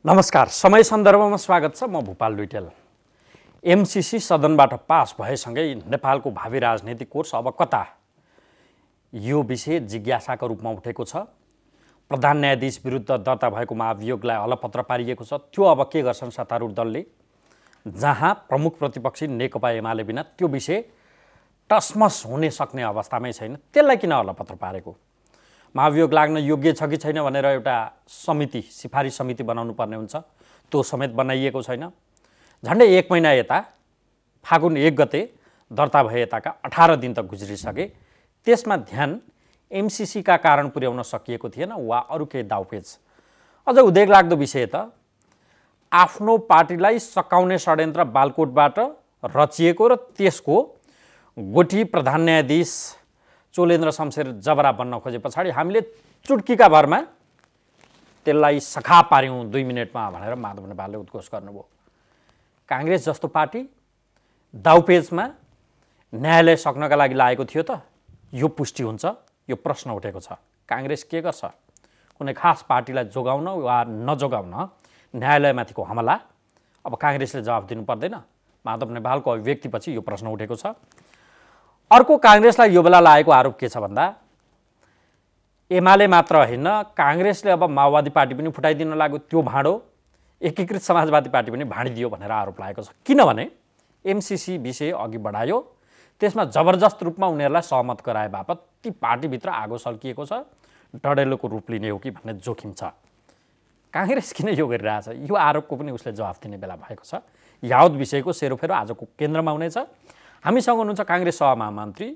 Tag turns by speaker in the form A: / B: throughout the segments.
A: नमस्कार, समय सन्दर्भमा स्वागत छ। म भूपाल लुइटेल। एमसीसी सदनबाट पास भएसँगै नेपालको भावी राजनीतिक कोर्स अब कता, यो विषय जिज्ञासाको रूपमा उठेको छ। प्रधान न्यायाधीश विरुद्ध दर्ता भएको महाभियोगलाई अलपत्र पारिएको छ। त्यो अब के गर्छन् सत्तारूढ दलले, जहाँ प्रमुख प्रतिपक्षी नेकपा एमाले बिना त्यो विषय टसमस हुने सक्ने अवस्थामै छैन। त्यसलाई किन अलपत्र पारेको? महाभियोग लाग्न योग्य छ कि छैन भनेर एउटा समिति, सिफारिस समिति बनाउनु पर्ने हुन्छ। त्यो समेत बनाइएको छैन। झन्डै 1 महिना यता, फागुन 1 गते दर्ता भए यताका 18 दिन त गुज्रिसके। त्यसमा ध्यान एमसीसीका कारण पुर्याउन सकिएको थिएन वा अरू केही दाउपेच। अझ उद्वेग लाग्दो विषय त आफ्नो पार्टीलाई सकाउने षड्यन्त्र बालकोटबाट रचिएको र त्यसको गोठी प्रधान न्यायाधीश चोलेन्द्र शमशेर जबरा बन्न खोजे पछाडि हामीले चुट्कीका भरमा त्यसलाई सखा पार्यौँ 2 मिनटमा भनेर माधव नेपालले उद्घोष गर्नुभयो। काङ्ग्रेस जस्तो पार्टी दाउपेचमा न्यायालय सक्नका लागि लागेको थियो त यो पुष्टि हुन्छ? यो प्रश्न उठेको छ। काङ्ग्रेस के गर्छ? कुनै खास पार्टीलाई जोगाउन वा नजोगाउन न्यायालयमाथिको हमला अब काङ्ग्रेसले जवाफ दिनु पर्दैन? माधव नेपालको अभिव्यक्तिपछि यो प्रश्न उठेको छ। अर्को काङ्ग्रेसलाई यो बेला लागेको आरोप के छ भन्दा, एमाले मात्र होइन, काङ्ग्रेसले अब माओवादी पार्टी पनि फुटाइदिन लाग्यो। त्यो भाँडो एकीकृत समाजवादी पार्टी पनि भाँडिदियो भनेर आरोप लागेको छ। किनभने एमसीसी विषय अघि बढायो, त्यसमा जबरजस्त रूपमा उनीहरूलाई सहमत गराए बापत ती पार्टीभित्र आगो सल्किएको छ। डडेलोको रूप लिने हो कि भन्ने जोखिम छ। काङ्ग्रेस किन यो गरिरहेछ? यो आरोपको पनि उसले जवाफ दिने बेला भएको छ। यावत विषयको सेरोफेरो आजको केन्द्रमा हुनेछ। हामीसँग हुनुहुन्छ काङ्ग्रेस सहमहामन्त्री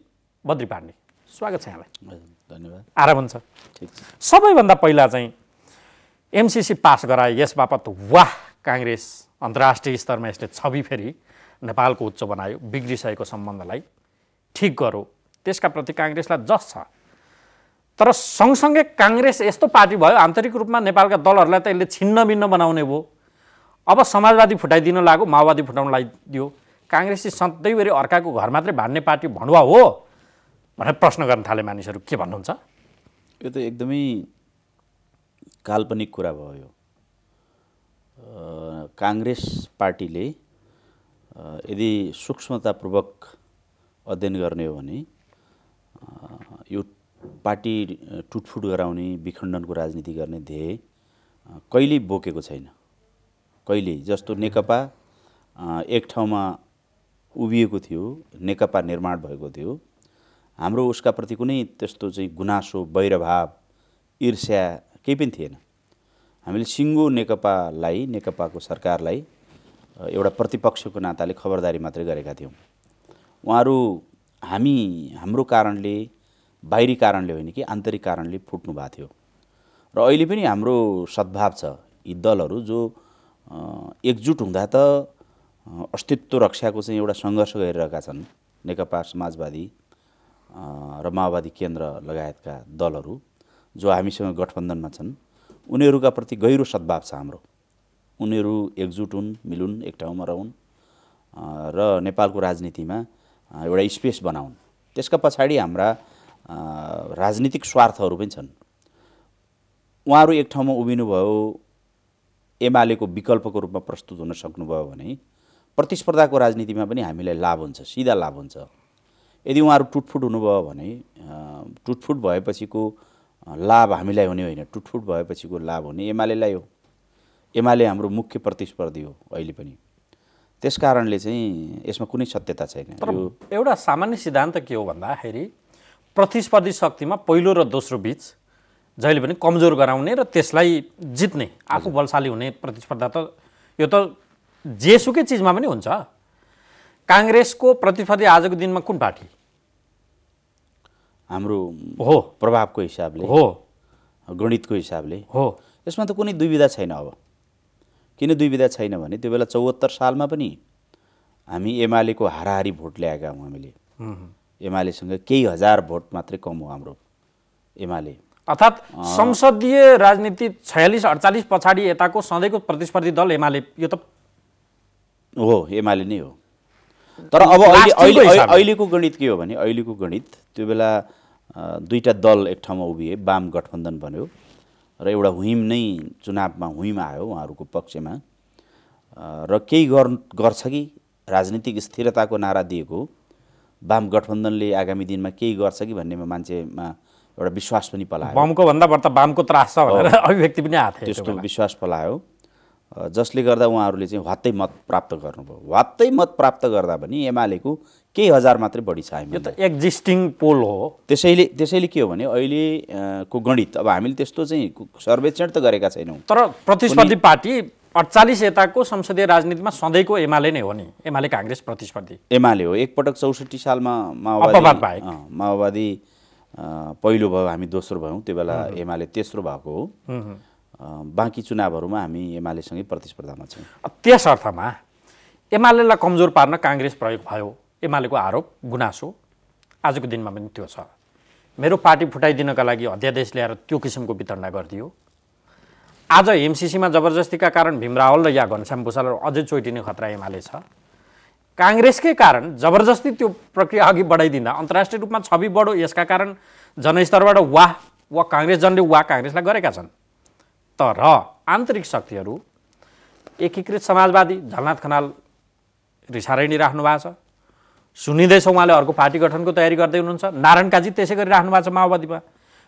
A: बद्री पाण्डे। स्वागत छ यहाँलाई।
B: धन्यवाद।
A: आराम हुन्छ? ठिक छ। सबैभन्दा पहिला चाहिँ एमसीसी पास गराए, यस बापत वाह, काङ्ग्रेस अन्तर्राष्ट्रिय स्तरमा यसले छवि फेरि नेपालको उच्च बनायो, बिग्रिसकेको सम्बन्धलाई ठिक गरो, त्यसका प्रति काङ्ग्रेसलाई जस छ। तर सँगसँगै काङ्ग्रेस यस्तो पार्टी भयो, आन्तरिक रूपमा नेपालका दलहरूलाई त यसले छिन्न भिन्न बनाउने भयो। अब समाजवादी फुटाइदिन लाग्यो, माओवादी फुटाउन दियो। काङ्ग्रेसी सधैँभरि अर्काको घर मात्रै भान्ने पार्टी भण्डुवा हो भनेर प्रश्न गर्न थाले मानिसहरू। के भन्नुहुन्छ?
B: यो त एकदमै काल्पनिक कुरा भयो। काङ्ग्रेस पार्टीले यदि सूक्ष्मतापूर्वक अध्ययन गर्ने हो भने यो पार्टी टुटफुट गराउने, विखण्डनको राजनीति गर्ने ध्येय कहिल्यै बोकेको छैन। कहिल्यै जस्तो नेकपा एक ठाउँमा उभिएको थियो, नेकपा निर्माण भएको थियो, हाम्रो उसका प्रति कुनै त्यस्तो चाहिँ गुनासो, वैरभाव, ईर्ष्या केही पनि थिएन। हामीले सिङ्गो नेकपालाई, नेकपाको सरकारलाई एउटा प्रतिपक्षको नाताले खबरदारी मात्रै गरेका थियौँ। उहाँहरू हाम्रो कारणले, बाहिरी कारणले होइन कि आन्तरिक कारणले फुट्नु भएको थियो। र अहिले पनि हाम्रो सद्भाव छ। यी दलहरू जो एकजुट हुँदा त अस्तित्व रक्षाको चाहिँ एउटा सङ्घर्ष गरिरहेका छन्, नेकपा समाजवादी र माओवादी केन्द्र लगायतका दलहरू जो हामीसँग गठबन्धनमा छन्, उनीहरूका प्रति गहिरो सद्भाव छ हाम्रो। उनीहरू एकजुट हुन्, मिलुन्, एक ठाउँमा रहन् र नेपालको राजनीतिमा एउटा स्पेस बनाउन्। त्यसका पछाडि हाम्रा राजनीतिक स्वार्थहरू पनि छन्। उहाँहरू एक ठाउँमा उभिनुभयो, एमालेको विकल्पको रूपमा प्रस्तुत हुन सक्नुभयो भने प्रतिस्पर्धाको राजनीतिमा पनि हामीलाई लाभ हुन्छ, सिधा लाभ हुन्छ। यदि उहाँहरू टुटफुट हुनुभयो भने टुटफुट भएपछिको लाभ हामीलाई हुने होइन, टुटफुट भएपछिको लाभ हुने एमालेलाई हो। एमाले हाम्रो मुख्य प्रतिस्पर्धी हो अहिले पनि। त्यस कारणले चाहिँ यसमा कुनै सत्यता छैन।
A: तर एउटा सामान्य सिद्धान्त के हो भन्दाखेरि, प्रतिस्पर्धी शक्तिमा पहिलो र दोस्रो बीच जहिले पनि कमजोर गराउने र त्यसलाई जित्ने, आफू बलशाली हुने प्रतिस्पर्धा त यो त जेसुकै चिजमा पनि हुन्छ। काङ्ग्रेसको प्रतिस्पर्धी आजको दिनमा कुन पार्टी
B: हाम्रो
A: हो?
B: प्रभावको हिसाबले
A: हो,
B: गणितको हिसाबले
A: हो।
B: यसमा त कुनै दुविधा छैन। अब किन दुविधा छैन भने त्यो बेला 74 सालमा पनि हामी एमालेको हाराहारी भोट ल्याएका हौँ। हामीले एमालेसँग केही हजार भोट मात्रै कम हो हाम्रो एमाले।
A: अर्थात् संसदीय राजनीति 46-48 पछाडि यताको सधैँको प्रतिस्पर्धी दल एमाले, यो त
B: हो, एमाले नै हो। तर अब अहिलेको गणित के हो भने, अहिलेको गणित त्यो बेला दुईटा दल एक ठाउँमा उभिए, वाम गठबन्धन बन्यो र एउटा हुइम नै चुनावमा हुइम आयो उहाँहरूको पक्षमा र केही गर्छ कि राजनीतिक स्थिरताको नारा दिएको वाम गठबन्धनले आगामी दिनमा केही गर्छ कि भन्नेमा मान्छेमा एउटा विश्वास पनि पलायो।
A: बमको भन्दा बढ्ता वामको त्रास छ भनेर अभिव्यक्ति पनि आएको थियो।
B: त्यस्तो विश्वास पलायो जसले गर्दा उहाँहरूले चाहिँ वात्तै मत प्राप्त गर्नुभयो। वात्तै मत प्राप्त गर्दा पनि एमालेको केही हजार मात्रै बढी छ।
A: यो त एक्जिस्टिङ पोल हो।
B: त्यसैले के हो भने अहिलेको गणित अब हामीले त्यस्तो चाहिँ सर्वेक्षण त गरेका छैनौँ,
A: तर प्रतिस्पर्धी पार्टी 48 यताको संसदीय राजनीतिमा सधैँको एमाले नै हो नि। एमाले काङ्ग्रेस प्रतिस्पर्धी
B: एमाले हो। एकपटक 64 सालमा माओवादी पहिलो भयो, हामी दोस्रो भयौँ, त्यो बेला एमाले तेस्रो भएको हो। बाँकी चुनावहरूमा हामी एमालेसँगै प्रतिस्पर्धामा छौँ।
A: त्यस अर्थमा एमालेलाई कमजोर पार्न काङ्ग्रेस प्रयोग भयो, एमालेको आरोप गुनासो आजको दिनमा पनि त्यो छ। मेरो पार्टी फुटाइदिनका लागि अध्यादेश ल्याएर त्यो किसिमको वितरणा गरिदियो। आज एमसिसीमा जबरजस्तीका कारण भीम रावल र या घनश्याम भूषाललाई अझै चोइटिने खतरा एमाले छ। काङ्ग्रेसकै कारण जबरजस्ती त्यो प्रक्रिया अघि बढाइदिँदा अन्तर्राष्ट्रिय रूपमा छवि बढो, यसका कारण जनस्तरबाट वाह काङ्ग्रेस जनले वाह काङ्ग्रेसलाई गरेका छन्। तर आन्तरिक शक्तिहरू एकीकृत समाजवादी झलनाथ खनाल रिसारै नै राख्नु भएको छ। सुनिँदैछ उहाँले अर्को पार्टी गठनको तयारी गर्दै हुनुहुन्छ। नारायण काजी त्यसै गरिराख्नु भएको छ माओवादीमा।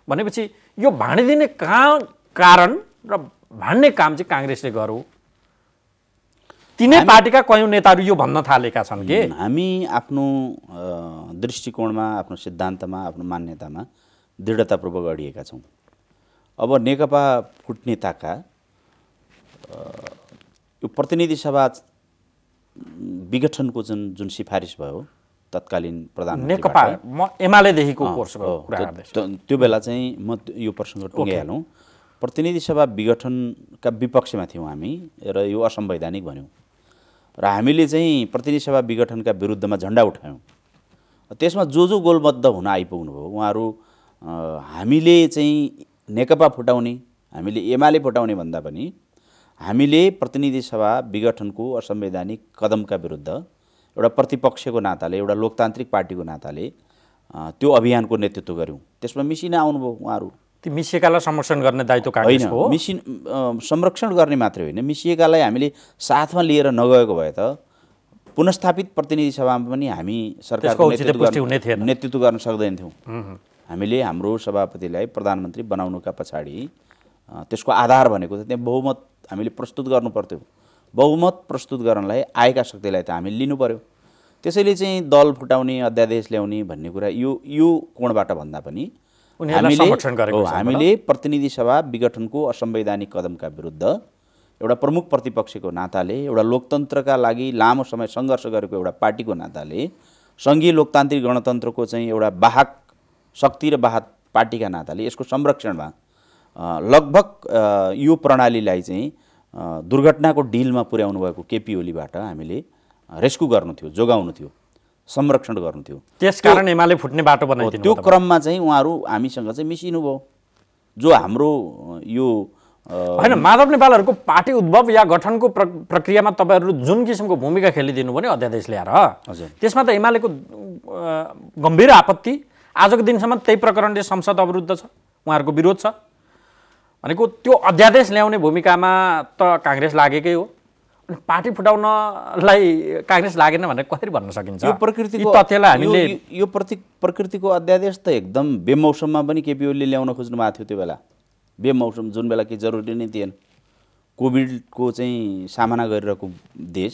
A: भनेपछि यो भाँडिदिने कारण र भान्ने काम चाहिँ काङ्ग्रेसले गर्यो। तिनै पार्टीका कयौँ नेताहरू यो भन्न थालेका छन् कि
B: हामी आफ्नो दृष्टिकोणमा, आफ्नो सिद्धान्तमा, आफ्नो मान्यतामा दृढतापूर्वक अडिएका छौँ। अब नेकपा फुट्नेताका यो प्रतिनिधि सभा विघटनको जुन सिफारिस भयो तत्कालीन प्रधानमन्त्री
A: नेकपा एमालेदेखिको कोर्सको कुरा गर्दैछु,
B: त्यो बेला चाहिँ म यो प्रसङ्ग टुङ्गाइहालौँ। प्रतिनिधि सभा विघटनका विपक्षमा थियौँ हामी र यो असंवैधानिक भन्यौँ र हामीले चाहिँ प्रतिनिधि सभा विघटनका विरुद्धमा झन्डा उठायौँ। त्यसमा जो गोलबद्ध हुन आइपुग्नुभयो उहाँहरू हामीले चाहिँ नेकपा फुटाउने, हामीले एमाले फुटाउने भन्दा पनि हामीले प्रतिनिधि सभा विघटनको असंवैधानिक कदमका विरुद्ध एउटा प्रतिपक्षको नाताले, एउटा लोकतान्त्रिक पार्टीको नाताले त्यो अभियानको नेतृत्व गऱ्यौँ। त्यसमा मिसिन आउनुभयो उहाँहरू।
A: ती मिसिएकालाई संरक्षण गर्ने दायित्व काङ्ग्रेसको हो।
B: संरक्षण गर्ने मात्रै होइन, मिसिएकालाई हामीले साथमा लिएर नगएको भए त पुनस्थापित प्रतिनिधि सभामा पनि हामी सरकारको नेतृत्व गर्न सक्दैनथ्यौँ। हामीले हाम्रो सभापतिलाई प्रधानमन्त्री बनाउनुका पछाडि त्यसको आधार भनेको त त्यहाँ बहुमत हामीले प्रस्तुत गर्नु पर्थ्यो। बहुमत प्रस्तुत गर्नलाई आएका शक्तिलाई त हामीले लिनु पर्यो। त्यसैले चाहिँ दल फुटाउने, अध्यादेश ल्याउने भन्ने कुरा यो कोणबाट भन्दा पनि हामीले प्रतिनिधि सभा विघटनको असंवैधानिक कदमका विरुद्ध एउटा प्रमुख प्रतिपक्षको नाताले, एउटा लोकतन्त्रका लागि लामो समय सङ्घर्ष गरेको एउटा पार्टीको नाताले, सङ्घीय लोकतान्त्रिक गणतन्त्रको चाहिँ एउटा वाहक शक्ति र वाहक पार्टीका नाताले यसको संरक्षणमा लगभग यो प्रणालीलाई चाहिँ दुर्घटनाको डिलमा पुर्याउनु भएको केपी ओलीबाट हामीले रेस्क्यु गर्नु थियो, जोगाउनु थियो, संरक्षण गर्नु थियो।
A: त्यसकारण एमाले फुट्ने बाटो बनाइदिनु।
B: त्यो क्रममा चाहिँ उहाँहरू हामीसँग चाहिँ मिसिनु भयो। जो हाम्रो यो
A: होइन, माधव नेपालहरूको पार्टी उद्भव या गठनको प्रक्रियामा तपाईँहरू जुन किसिमको भूमिका खेलिदिनु भने अध्यादेश ल्याएर, त्यसमा त एमालेको गम्भीर आपत्ति, आजको दिनसम्म त्यही प्रकरणले संसद अवरुद्ध छ, उहाँहरूको विरोध छ। भनेको त्यो अध्यादेश ल्याउने भूमिकामा त काङ्ग्रेस लागेकै हो, अनि पार्टी फुटाउनलाई काङ्ग्रेस लागेन भनेर कसरी भन्न सकिन्छ?
B: यो प्रकृतिको
A: तथ्यलाई हामीले
B: यो प्रकृतिको अध्यादेश त एकदम बेमौसममा पनि केपी ओलीले ल्याउन खोज्नु भएको थियो। त्यो बेला बेमौसम, जुन बेला कि जरुरी नै थिएन, कोभिडको चाहिँ सामना गरिरहेको देश,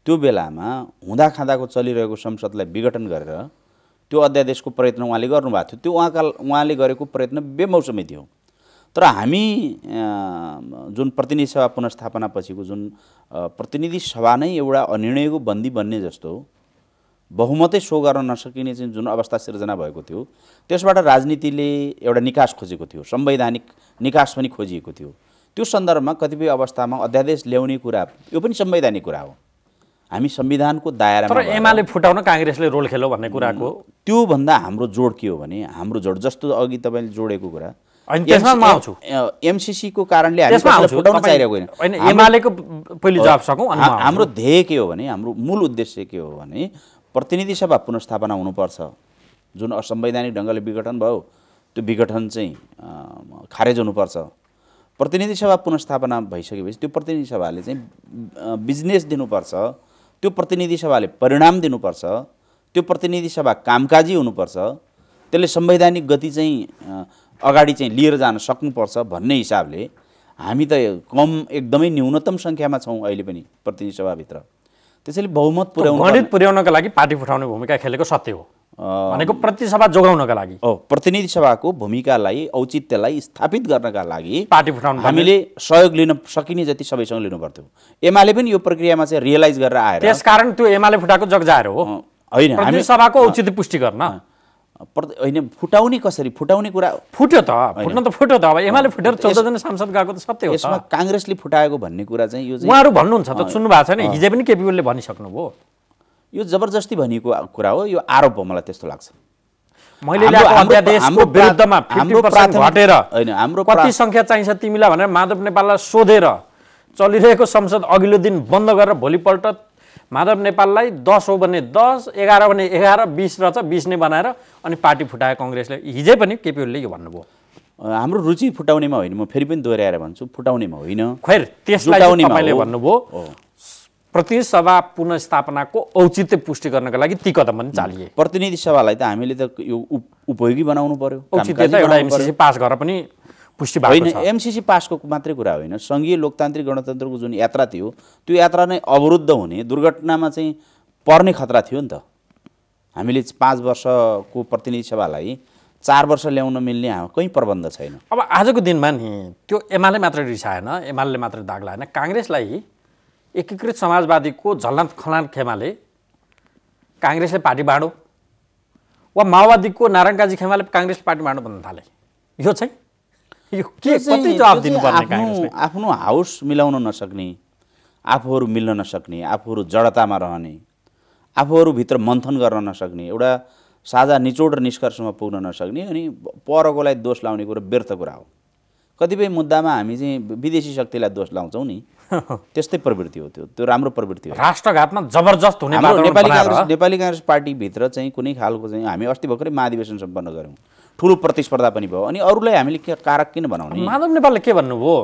B: त्यो बेलामा हुँदाखाँदाको चलिरहेको संसदलाई विघटन गरेर त्यो अध्यादेशको प्रयत्न उहाँले गर्नुभएको थियो। त्यो उहाँले गरेको प्रयत्न बेमौसमै थियो। तर हामी जुन प्रतिनिधि सभा पुनर्स्थापना पछिको जुन प्रतिनिधि सभा नै एउटा अनिर्णयको बन्दी बन्ने जस्तो बहुमतै सो गर्न नसकिने चाहिँ जुन अवस्था सिर्जना भएको थियो, त्यसबाट राजनीतिले एउटा निकास खोजेको थियो, संवैधानिक निकास पनि खोजिएको थियो। त्यो सन्दर्भमा कतिपय अवस्थामा अध्यादेश ल्याउने कुरा यो पनि संवैधानिक कुरा हो। हामी संविधानको दायरामा,
A: तर एमाले फुटाउन काङ्ग्रेसले रोल खेल्यो भन्ने कुराको
B: त्योभन्दा हाम्रो जोड के हो भने, हाम्रो जोड जस्तो अघि तपाईँले जोडेको कुरा,
A: त्यसमा म आउँछु।
B: एमसिसीको कारणले हामी फुटाउन चाहिरहेको होइन।
A: एमालेको पहिले जवाब सकौँ।
B: हाम्रो ध्येय के हो भने, हाम्रो मूल उद्देश्य के हो भने, प्रतिनिधि सभा पुनर्स्थापना हुनुपर्छ। जुन असंवैधानिक ढङ्गले विघटन भयो त्यो विघटन चाहिँ खारेज हुनुपर्छ। प्रतिनिधि सभा पुनर्स्थापना भइसकेपछि त्यो प्रतिनिधि सभाले चाहिँ बिजनेस दिनुपर्छ, त्यो प्रतिनिधि सभाले परिणाम दिनुपर्छ, त्यो प्रतिनिधि सभा कामकाजी हुनुपर्छ, त्यसले संवैधानिक गति चाहिँ अगाडि चाहिँ लिएर जान सक्नुपर्छ भन्ने हिसाबले हामी त एकदमै न्यूनतम सङ्ख्यामा छौँ अहिले पनि प्रतिनिधि सभाभित्र। त्यसैले बहुमत
A: गणित पुर्याउनका लागि पार्टी फुटाउने भूमिका खेलेको सत्य हो भनेको प्रतिनिधि सभा जोगाउनका लागि
B: प्रतिनिधि सभाको भूमिकालाई औचित्यलाई स्थापित गर्नका लागि
A: पार्टी फुटाउनु
B: हामीले सहयोग लिन सकिने जति सबैसँग लिनु पर्थ्यो। एमाले पनि यो प्रक्रियामा चाहिँ रियलाइज गरेर आएर
A: त्यसकारण त्यो एमाले फुटाएको जगजाहेर हो
B: होइन
A: हामी सभाको औचित्य पुष्टि गर्न
B: होइन फुटाउने कसरी फुटाउने कुरा
A: फुट्यो त फुट्न त फुट्यो त अब एमाले फुटेर 14 जना सांसद गएको त सत्य हो
B: यसमा काङ्ग्रेसले फुटाएको भन्ने कुरा चाहिँ यो
A: उहाँहरू भन्नुहुन्छ त सुन्नु भएको छैन हिजो पनि केपी ओलीले भनिसक्नुभयो
B: यो जबरजस्ती भनिएको कुरा हो यो आरोप हो मलाई त्यस्तो लाग्छ।
A: मैले ल्याएको अध्यादेशको विरुद्धमा 50% घटेर
B: हैन हाम्रो
A: कति संख्या चाहिन्छ तिमीलाई भनेर माधव नेपाललाई सोधेर चलिरहेको संसद अघिल्लो दिन बन्द गरेर भोलिपल्ट माधव नेपाललाई 10 हो भने 10 11 भने 11 20 रहेछ 20 नै बनाएर अनि पार्टी फुटायो काङ्ग्रेसले हिजै पनि केपी ओलीले यो भन्नुभयो।
B: हाम्रो रुचि फुटाउनेमा होइन म फेरि पनि दोहोऱ्याएर भन्छु फुटाउनेमा होइन
A: खैर त्यसलाई तपाईले भन्नुभयो प्रतिनिधि सभा पुनर्स्थापनाको औचित्य पुष्टि गर्नका लागि ती कदम पनि चालिए।
B: प्रतिनिधि सभालाई त हामीले त यो उपयोगी बनाउनु पर्यो।
A: औचित्य त एउटा एमसीसी पास गरेर पनि पुष्टि भएको छ।
B: होइन एमसीसी पासको मात्रै कुरा होइन संघीय लोकतान्त्रिक गणतन्त्रको जुन यात्रा थियो त्यो यात्रा नै अवरुद्ध हुने दुर्घटनामा चाहिँ पर्ने खतरा थियो नि त। हामीले 5 वर्षको प्रतिनिधि सभालाई 4 वर्ष ल्याउन मिल्ने कहीँ प्रबन्ध छैन।
A: अब आजको दिनमा नि त्यो एमाले मात्र रिसाएन एमाले मात्र दाग लाएन काङ्ग्रेसलाई एकीकृत समाजवादीको झलनाथ खनाल खेमाले काङ्ग्रेसले पार्टी बाँडो वा माओवादीको नारायण काजी खेमाले काङ्ग्रेस पार्टी बाँडो भन्न थाले यो चाहिँ यो के कति जवाफ दिनुपर्ने काङ्ग्रेसले
B: आफ्नो हाउस मिलाउन नसक्ने आफूहरू मिल्न नसक्ने आफूहरू जडतामा रहने आफूहरूभित्र मन्थन गर्न नसक्ने एउटा साझा निचोड र निष्कर्षमा पुग्न नसक्ने अनि परकोलाई दोष लाउने कुरा व्यर्थ कुरा हो। कतिपय मुद्दामा हामी चाहिँ विदेशी शक्तिलाई दोष लाउँछौँ नि त्यस्तै प्रवृत्ति हो त्यो राम्रो प्रवृत्ति हो।
A: राष्ट्रघातमा जबरजस्त हुने
B: नेपाली काङ्ग्रेस पार्टीभित्र चाहिँ कुनै खालको चाहिँ हामी अस्ति भर्खरै महाधिवेशन सम्पन्न गऱ्यौँ ठुलो प्रतिस्पर्धा पनि भयो अनि अरूलाई हामीले कारक किन बनाउने।
A: माधव नेपालले के भन्नुभयो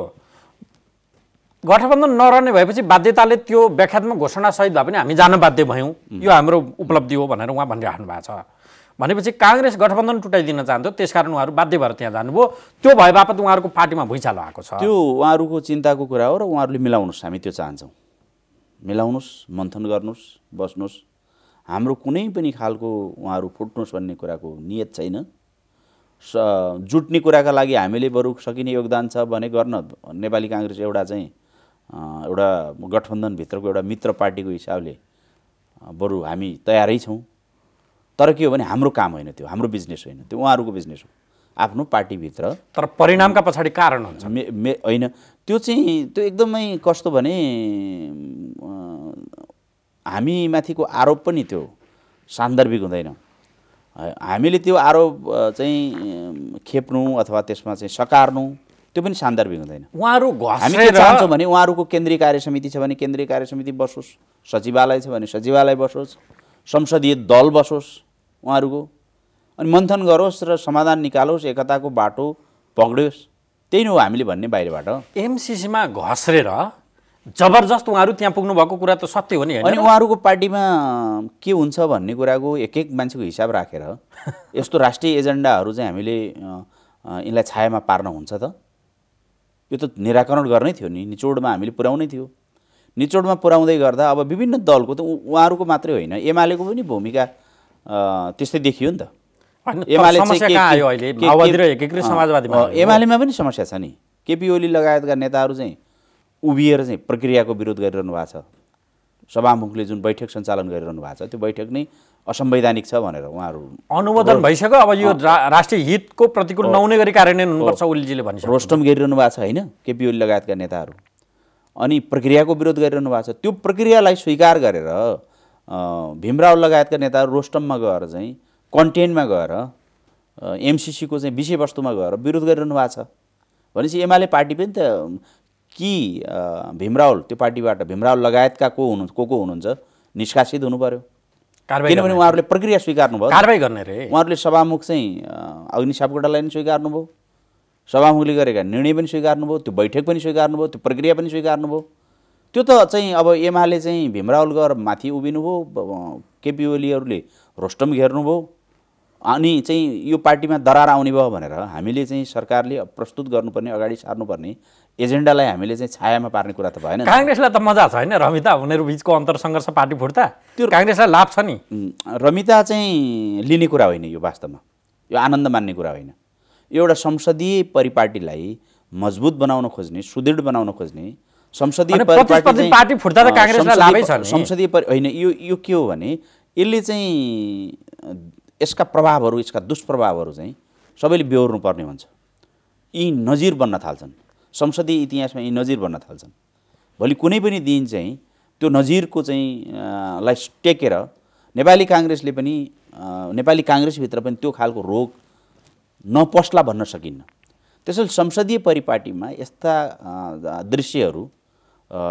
A: गठबन्धन नरहने भएपछि बाध्यताले त्यो व्याख्यात्मक घोषणा सहित भए पनि हामी जान बाध्य भयौँ यो हाम्रो उपलब्धि हो भनेर उहाँ भनिराख्नु भएको छ। भनेपछि काङ्ग्रेस गठबन्धन टुटाइदिन चाहन्थ्यो त्यसकारण उहाँहरू बाध्य भएर त्यहाँ जानुभयो त्यो भए बापत उहाँहरूको पार्टीमा भुइँचालो आएको छ।
B: त्यो उहाँहरूको चिन्ताको कुरा हो र उहाँहरूले मिलाउनुहोस् हामी त्यो चाहन्छौँ मिलाउनुहोस् मन्थन गर्नुहोस् बस्नुहोस् हाम्रो कुनै पनि खालको उहाँहरू फुट्नुहोस् भन्ने कुराको नियत छैन। जुट्ने कुराका लागि हामीले बरु सकिने योगदान छ भने गर्न नेपाली काङ्ग्रेस एउटा चाहिँ एउटा गठबन्धनभित्रको एउटा मित्र पार्टीको हिसाबले बरु हामी तयारै छौँ। तर के हो भने हाम्रो काम होइन त्यो हाम्रो बिजनेस होइन त्यो उहाँहरूको बिजनेस हो आफ्नो पार्टीभित्र।
A: तर परिणामका पछाडि कारण हुन्छ
B: होइन त्यो चाहिँ त्यो एकदमै कस्तो भने हामी माथिको आरोप पनि त्यो सान्दर्भिक हुँदैन। हामीले त्यो आरोप चाहिँ खेप्नु अथवा त्यसमा चाहिँ सकार्नु त्यो पनि सान्दर्भिक हुँदैन।
A: उहाँहरू
B: हामी के चाहन्छौँ भने उहाँहरूको केन्द्रीय कार्य समिति छ भने केन्द्रीय कार्य समिति बसोस् सचिवालय छ भने सचिवालय बसोस् संसदीय दल बसोस् उहाँहरूको अनि मन्थन गरोस् र समाधान निकालोस् एकताको बाटो पक्रियोस् त्यही नै हो हामीले भन्ने बाहिरबाट।
A: एमसीसीमा घस्रेर जबरजस्त उहाँहरू त्यहाँ पुग्नु भएको कुरा त सत्य हो नि
B: अनि उहाँहरूको पार्टीमा के हुन्छ भन्ने कुराको एक मान्छेको हिसाब राखेर यस्तो राष्ट्रिय एजेन्डाहरू चाहिँ हामीले यिनलाई छायामा पार्न हुन्छ त यो त निराकरण गर्नै थियो नि निचोडमा हामीले पुर्याउनै थियो। निचोडमा पुर्याउँदै गर्दा अब विभिन्न दलको त उहाँहरूको मात्रै होइन एमालेको पनि भूमिका त्यस्तै देखियो नि त। एमालेमा पनि समस्या छ नि केपी ओली लगायतका नेताहरू चाहिँ उभिएर चाहिँ प्रक्रियाको विरोध गरिरहनु भएको छ। सभामुखले जुन बैठक सञ्चालन गरिरहनु भएको छ त्यो बैठक नै असंवैधानिक छ भनेर उहाँहरू
A: अनुमोदन भइसक्यो। अब यो राष्ट्रिय हितको प्रतिकूल नहुने गरी कार्यान्वयन हुनुपर्छ ओलीजीले भनिसक्यो।
B: रोस्टम गरिरहनु भएको छ होइन केपी ओली लगायतका नेताहरू अनि प्रक्रियाको विरोध गरिरहनु भएको छ। त्यो प्रक्रियालाई स्वीकार गरेर भीमराव लगायतका नेताहरू रोस्टममा गएर चाहिँ कन्टेन्टमा गएर एमसीसीको चाहिँ विषयवस्तुमा गएर विरोध गरिरहनु भएको छ भनेपछि एमाले पार्टी पनि त कि भीमराव त्यो पार्टीबाट भीमराव लगायतका को हुनुहुन्छ निष्कासित हुनु पर्यो किनभने उहाँहरूले प्रक्रिया स्वीकार्नु भयो।
A: कारबाही गर्ने रे
B: उहाँहरूले सभामुख चाहिँ अग्निसाप कोटालाई पनि स्वीकार्नु भयो सभामुखले गरेका निर्णय पनि स्वीकार्नुभयो, त्यो बैठक पनि स्वीकार्नुभयो, त्यो प्रक्रिया पनि स्वीकार्नुभयो। त्यो त चाहिँ अब एमाले चाहिँ भीमरावल गएर माथि उभिनुभयो, केपी ओलीहरूले रोस्टम घेर्नुभयो, अनि चाहिँ यो पार्टीमा दरार आउने भयो भनेर हामीले चाहिँ सरकारले प्रस्तुत गर्नुपर्ने, अगाडि सार्नुपर्ने एजेन्डालाई हामीले चाहिँ छायामा पार्ने कुरा त भएन।
A: काङ्ग्रेसलाई त मजा छैन रमिता उनीहरू बिचको अन्तरसङ्घर्ष पार्टी फुट्दा, त्यो काङ्ग्रेसलाई लाभ छ नि।
B: रमिता चाहिँ लिने कुरा होइन, यो वास्तवमा यो आनन्द मान्ने कुरा होइन। एउटा संसदीय परिपाटीलाई मजबुत बनाउन खोज्ने, सुदृढ बनाउन खोज्ने संसदीय
A: पार्टी फुट्दा त काङ्ग्रेसलाई लाभै छ नि।
B: संसदीय होइन, यो के हो भने यसले चाहिँ यसका प्रभावहरू, यसका दुष्प्रभावहरू चाहिँ सबैले बेहोर्नु पर्ने हुन्छ। यी नजिर बन्न थाल्छन्, संसदीय इतिहासमा यी नजिर बन्न थाल्छन्। भोलि कुनै पनि दिन चाहिँ त्यो नजिरको चाहिँ लाई टेकेर नेपाली काङ्ग्रेसले पनि, नेपाली काङ्ग्रेसभित्र पनि त्यो खालको रोग नपस्ला भन्न सकिन्न। त्यसैले संसदीय परिपाटीमा यस्ता दृश्यहरू,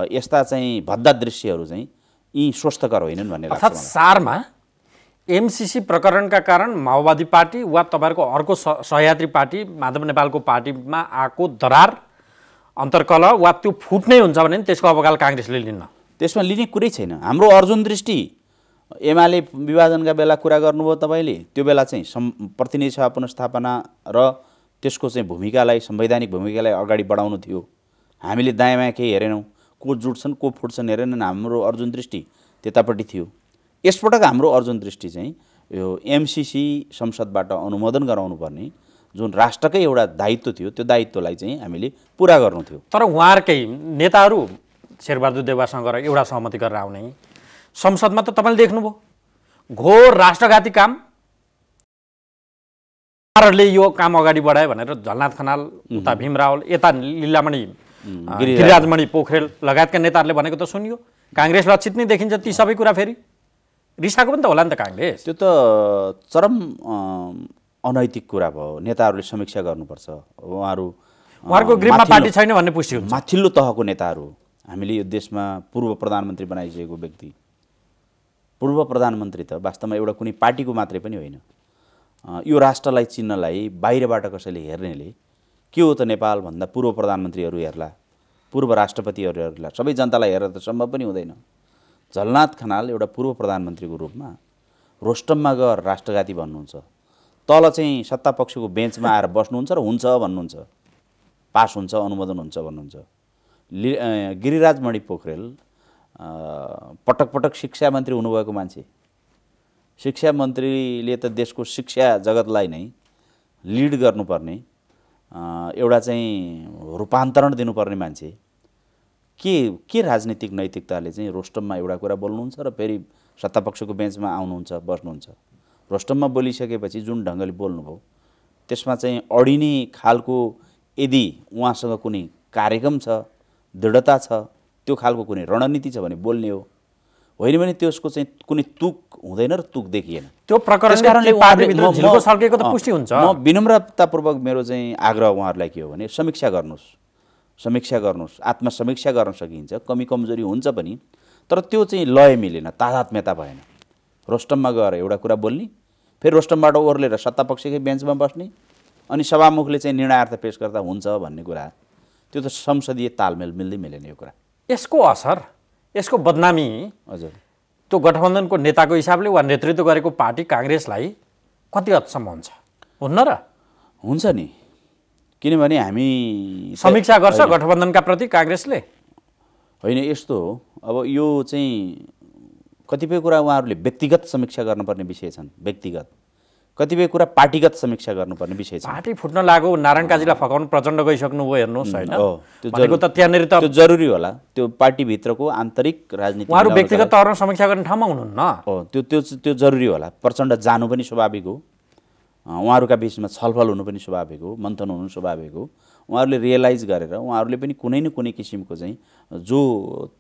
B: यस्ता चाहिँ भद्दा दृश्यहरू चाहिँ यी स्वस्थकर होइनन् भन्ने लाग्छ।
A: अर्थात् सारमा एमसिसी प्रकरणका कारण माओवादी पार्टी वा तपाईँहरूको अर्को सहयात्री पार्टी माधव नेपालको पार्टीमा आएको दरार, अन्तर्कलह वा त्यो फुट्नै हुन्छ भने त्यसको अवकाल काङ्ग्रेसले लिन्न,
B: त्यसमा लिने कुरै छैन। हाम्रो अर्जुन दृष्टि एमाले विभाजनका बेला कुरा गर्नुभयो तपाईँले, त्यो बेला चाहिँ प्रतिनिधि सभा पुनर्स्थापना र त्यसको चाहिँ भूमिकालाई, संवैधानिक भूमिकालाई अगाडि बढाउनु थियो। हामीले दायाँ बायाँ केही हेरेनौँ, को जुट्छन् को फुट्छन् हेरेनन्, हाम्रो अर्जुन दृष्टि त्यतापट्टि थियो। यसपटक हाम्रो अर्जुन दृष्टि चाहिँ यो एमसिसी संसदबाट अनुमोदन गराउनु पर्ने जुन राष्ट्रकै एउटा दायित्व थियो, त्यो दायित्वलाई चाहिँ हामीले पुरा गर्नु थियो।
A: तर उहाँहरूकै नेताहरू शेरबहादुर देउवासँग गएर एउटा सहमति गरेर आउने, संसदमा त तपाईँले देख्नुभयो घोर राष्ट्रघाती काम, यो काम अगाडि बढायो भनेर झलनाथ खनाल, उता भीमरावल, यता लीलामणि गिरिराजमणि पोखरेल लगायतका नेताहरूले भनेको त सुनियो। काङ्ग्रेस लक्षित नै देखिन्छ ती सबै कुरा। फेरि रिसाएको पनि त होला नि त काङ्ग्रेस।
B: त्यो त चरम अनैतिक कुरा भयो। नेताहरूले समीक्षा गर्नुपर्छ।
A: उहाँहरूको ग्रिपमा पार्टी छैन भन्ने पुष्टि हुन्छ।
B: माथिल्लो तहको नेताहरू, हामीले यो देशमा पूर्व प्रधानमन्त्री बनाइसकेको व्यक्ति, पूर्व प्रधानमन्त्री त वास्तवमा एउटा कुनै पार्टीको मात्रै पनि होइन। यो राष्ट्रलाई चिन्नलाई बाहिरबाट कसैले हेर्नेले के हो त नेपाल भन्दा पूर्व प्रधानमन्त्रीहरू हेर्ला, पूर्व राष्ट्रपतिहरू हेर्ला, सबै जनतालाई हेरेर त सम्भव पनि हुँदैन। झलनाथ खनाल एउटा पूर्व प्रधानमन्त्रीको रूपमा रोस्टममा गएर राष्ट्रघाती भन्नुहुन्छ, तल चाहिँ सत्तापक्षको बेन्चमा आएर बस्नुहुन्छ र हुन्छ भन्नुहुन्छ, पास हुन्छ, अनुमोदन हुन्छ भन्नुहुन्छ। गिरिराजमणि पोखरेल पटक पटक शिक्षा मन्त्री हुनुभएको मान्छे, शिक्षा मन्त्रीले त देशको शिक्षा जगतलाई नै लिड गर्नुपर्ने, एउटा चाहिँ रूपान्तरण दिनुपर्ने मान्छे, के राजनीतिक नैतिकताले चाहिँ रोस्टममा एउटा कुरा बोल्नुहुन्छ र फेरि सत्तापक्षको बेन्चमा आउनुहुन्छ, बस्नुहुन्छ। रोस्टममा बोलिसकेपछि जुन ढङ्गले बोल्नुभयो त्यसमा चाहिँ अडिने खालको यदि उहाँसँग कुनै कार्यक्रम छ, दृढता छ, त्यो खालको कुनै रणनीति छ भने बोल्ने हो, होइन भने त्यसको चाहिँ कुनै तुक हुँदैन र तुक देखिएन।
A: त्यो प्रकरणले पार्टीभित्र झिल्को सल्केको त पुष्टि हुन्छ।
B: म विनम्रतापूर्वक मेरो चाहिँ आग्रह उहाँहरूलाई के हो भने समीक्षा गर्नुहोस्, समीक्षा गर्नुहोस्, आत्मसमीक्षा गर्न सकिन्छ, कमी कमजोरी हुन्छ पनि, तर त्यो चाहिँ लय मिलेन, तादात्म्यता भएन। रोस्टममा गएर एउटा कुरा बोल्ने, फेरि रोस्टमबाट ओर्लेर सत्तापक्षकै बेन्चमा बस्ने, अनि सभामुखले चाहिँ निर्णयार्थ पेश गर्दा हुन्छ भन्ने कुरा, त्यो त संसदीय तालमेल मिल्दै मिलेन यो कुरा।
A: यसको असर, यसको बदनामी
B: हजुर
A: त्यो गठबन्धनको नेताको हिसाबले वा नेतृत्व गरेको पार्टी काङ्ग्रेसलाई कति हदसम्म हुन्छ? हुन्न र?
B: हुन्छ नि, किनभने हामी
A: समीक्षा गर्छ गठबन्धनका प्रति काङ्ग्रेसले।
B: होइन यस्तो हो, अब यो चाहिँ कतिपय कुरा उहाँहरूले व्यक्तिगत समीक्षा गर्नुपर्ने विषय छन्, व्यक्तिगत कतिपय कुरा पार्टीगत समीक्षा गर्नुपर्ने विषय छ।
A: पार्टी फुट्न लाग्यो, नारायण काजीलाई फकाउनु प्रचण्ड गइसक्नुभयो, हेर्नुहोस् होइन, भनेको त त्यहाँनिर त
B: त्यो जरुरी होला, त्यो पार्टीभित्रको आन्तरिक राजनीति।
A: उहाँहरू व्यक्तिगत तहमा समीक्षा गर्ने ठाउँमा हुनुहुन्न।
B: हो, त्यो जरुरी होला। प्रचण्ड जानु पनि स्वाभाविक हो, उहाँहरूका बिचमा छलफल हुनु पनि स्वाभाविक हो, मन्थन हुनु स्वाभाविक हो। उहाँहरूले रियलाइज गरेर उहाँहरूले पनि कुनै न कुनै किसिमको चाहिँ जो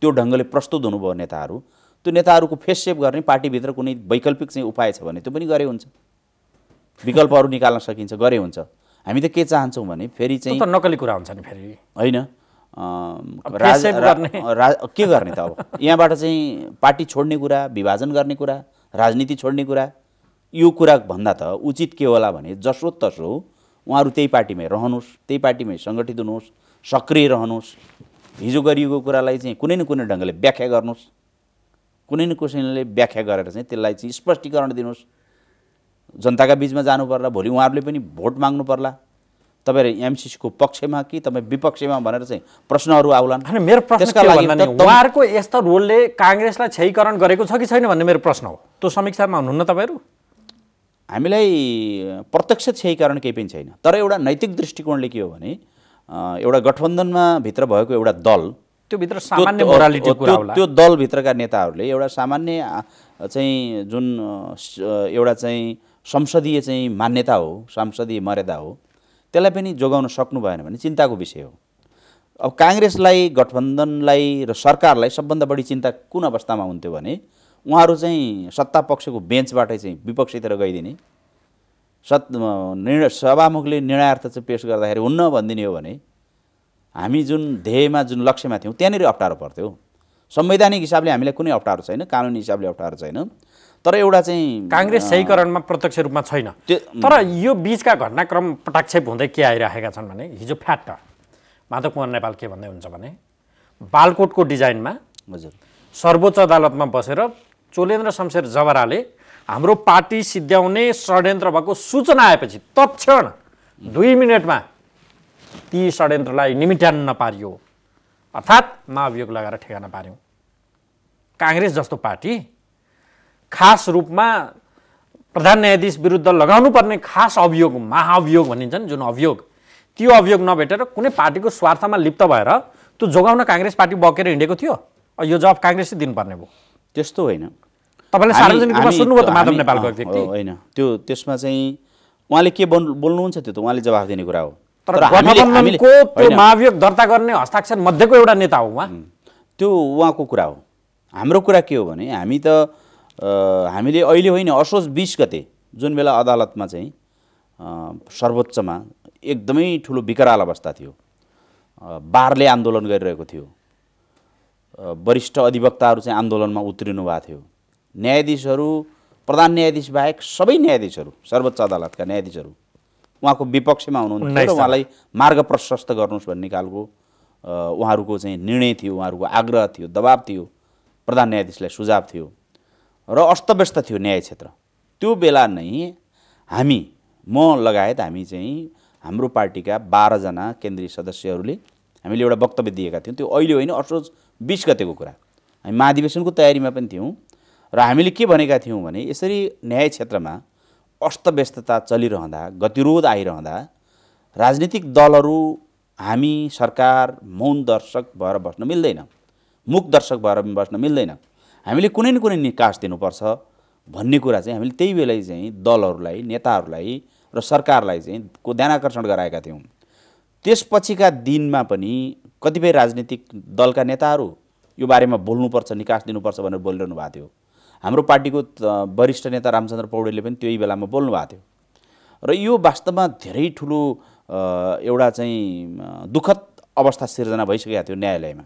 B: त्यो ढङ्गले प्रस्तुत हुनुभयो नेताहरू, त्यो नेताहरूको फेस सेभ गर्ने पार्टीभित्र कुनै वैकल्पिक चाहिँ उपाय छ भने त्यो पनि गरे हुन्छ, विकल्पहरू निकाल्न सकिन्छ, गरे हुन्छ। हामी त के चाहन्छौँ भने फेरि चाहिँ
A: नकली कुरा हुन्छ नि, फेरि
B: होइन के गर्ने त। अब यहाँबाट चाहिँ पार्टी छोड्ने कुरा, विभाजन गर्ने कुरा, राजनीति छोड्ने कुरा, यो कुरा भन्दा त उचित के होला भने जसो तसो उहाँहरू त्यही पार्टीमै रहनुहोस्, त्यही पार्टीमै सङ्गठित हुनुहोस्, सक्रिय रहनुहोस्, हिजो गरिएको कुरालाई चाहिँ कुनै न कुनै ढङ्गले व्याख्या गर्नुहोस्, कुनै न कसैले व्याख्या गरेर चाहिँ त्यसलाई चाहिँ स्पष्टीकरण दिनुहोस्। जनताका बिचमा जानु पर्ला, भोलि उहाँहरूले पनि भोट माग्नु पर्ला, तपाईँ एमसिसीको पक्षमा कि तपाईँ विपक्षमा भनेर चाहिँ प्रश्नहरू आउलान्।
A: होइन, मेरो प्रश्न के हो भन्दा नि, उहाँहरूको यस्तो रोलले काङ्ग्रेसलाई क्षयीकरण गरेको छ कि छैन भन्ने मेरो प्रश्न हो। त्यो समीक्षामा हुनुहुन्न तपाईँहरू?
B: हामीलाई प्रत्यक्ष क्षयीकरण केही पनि छैन, तर एउटा नैतिक दृष्टिकोणले के हो भने एउटा गठबन्धनमा भित्र भएको एउटा दल,
A: त्यो भित्र सामान्य मोरालिटी कुरा होला।
B: त्यो दलभित्रका नेताहरूले एउटा सामान्य चाहिँ जुन एउटा चाहिँ संसदीय चाहिँ मान्यता हो, सांसदीय मर्यादा हो, त्यसलाई पनि जोगाउन सक्नु भएन भने चिन्ताको विषय हो। अब काङ्ग्रेसलाई, गठबन्धनलाई र सरकारलाई सबभन्दा बढी चिन्ता कुन अवस्थामा हुन्थ्यो भने उहाँहरू चाहिँ सत्ता पक्षको बेन्चबाटै चाहिँ विपक्षीतिर गइदिने, सभामुखले निर्णयार्थ चाहिँ पेश गर्दाखेरि हुन्न भनिदिने हो भने हामी जुन ध्येयमा, जुन लक्ष्यमा थियौँ त्यहाँनिर अप्ठ्यारो पर्थ्यो। संवैधानिक हिसाबले हामीलाई कुनै अप्ठ्यारो छैन, कानुनी हिसाबले अप्ठ्यारो छैन, तर एउटा चाहिँ
A: काङ्ग्रेस क्षयीकरणमा प्रत्यक्ष रूपमा छैन। तर यो बिचका घटनाक्रम पटाक्षेप हुँदै के आइरहेका छन् भने, हिजो फ्याट माधव कुमार नेपाल के भन्दै हुन्छ भने, बालकोटको डिजाइनमा
B: हजुर
A: सर्वोच्च अदालतमा बसेर चोलेन्द्र शमशेर जवराले हाम्रो पार्टी सिद्ध्याउने षड्यन्त्र भएको सूचना आएपछि तत्क्षण 2 मिनटमा ती षड्यन्त्रलाई निमिट्यान्न पारियो, अर्थात् महाभियोग लगाएर ठेगाना पार्यौँ। काङ्ग्रेस जस्तो पार्टी खास रूपमा प्रधान न्यायाधीश विरुद्ध लगाउनु पर्ने खास अभियोग, महाअभियोग भनिन्छ नि जुन अभियोग, त्यो अभियोग नभेटेर कुनै पार्टीको स्वार्थमा लिप्त भएर त्यो जोगाउन काङ्ग्रेस पार्टी बकेर हिँडेको थियो। यो जवाब काङ्ग्रेसले दिनुपर्ने भयो।
B: त्यस्तो होइन।
A: तपाईँले सार्वजनिक रूपमा सुन्नुभयो त माधव नेपालको व्यक्ति?
B: होइन, त्यो त्यसमा चाहिँ उहाँले के बोल्नुहुन्छ त्यो त उहाँले जवाफ दिने कुरा हो।
A: तर गठबन्धनको त्यो महाभियोग दर्ता गर्ने हस्ताक्षर मध्येको एउटा नेता हो उहाँ।
B: त्यो उहाँको कुरा हो। हाम्रो कुरा के हो भने हामी त हामीले अहिले होइन, असोज 20 गते जुन बेला अदालतमा चाहिँ सर्वोच्चमा एकदमै ठुलो विकराल अवस्था थियो, बारले आन्दोलन गरिरहेको थियो, वरिष्ठ अधिवक्ताहरू चाहिँ आन्दोलनमा उत्रिनु भएको थियो, न्यायाधीशहरू, प्रधान न्यायाधीश बाहेक सबै न्यायाधीशहरू, सर्वोच्च अदालतका न्यायाधीशहरू उहाँको विपक्षमा हुनुहुन्थ्यो र उहाँलाई मार्ग प्रशस्त गर्नुहोस् भन्ने खालको उहाँहरूको चाहिँ निर्णय थियो, उहाँहरूको आग्रह थियो, दबाब थियो, प्रधान न्यायाधीशलाई सुझाव थियो र अस्तव्यस्त थियो न्याय क्षेत्र। त्यो बेला नै हामी, म लगायत हामी चाहिँ हाम्रो पार्टीका 12 जना केन्द्रीय सदस्यहरूले हामीले एउटा वक्तव्य दिएका थियौँ। त्यो अहिले होइन, असोज 20 गतेको कुरा। हामी महाधिवेशनको तयारीमा पनि थियौँ र हामीले के भनेका थियौँ भने यसरी न्याय क्षेत्रमा अस्तव्यस्तता चलिरहँदा, गतिरोध आइरहँदा राजनीतिक दलहरू, हामी, सरकार मौन दर्शक भएर बस्न मिल्दैन, मुख दर्शक भएर बस्न मिल्दैन। हामीले कुनै न कुनै निकास दिनुपर्छ भन्ने कुरा चाहिँ हामीले त्यही बेला चाहिँ दलहरूलाई, नेताहरूलाई र सरकारलाई चाहिँ ध्यानाकर्षण गराएका थियौँ। त्यसपछिका दिनमा पनि कतिपय राजनीतिक दलका नेताहरू यो बारेमा बोल्नुपर्छ, निकास दिनुपर्छ भनेर बोलिरहनु भएको थियो। हाम्रो पार्टीको वरिष्ठ नेता रामचन्द्र पौडेलले पनि त्यही बेलामा बोल्नु भएको थियो र यो वास्तवमा धेरै ठुलो एउटा चाहिँ दुःखद अवस्था सिर्जना भइसकेको थियो न्यायालयमा।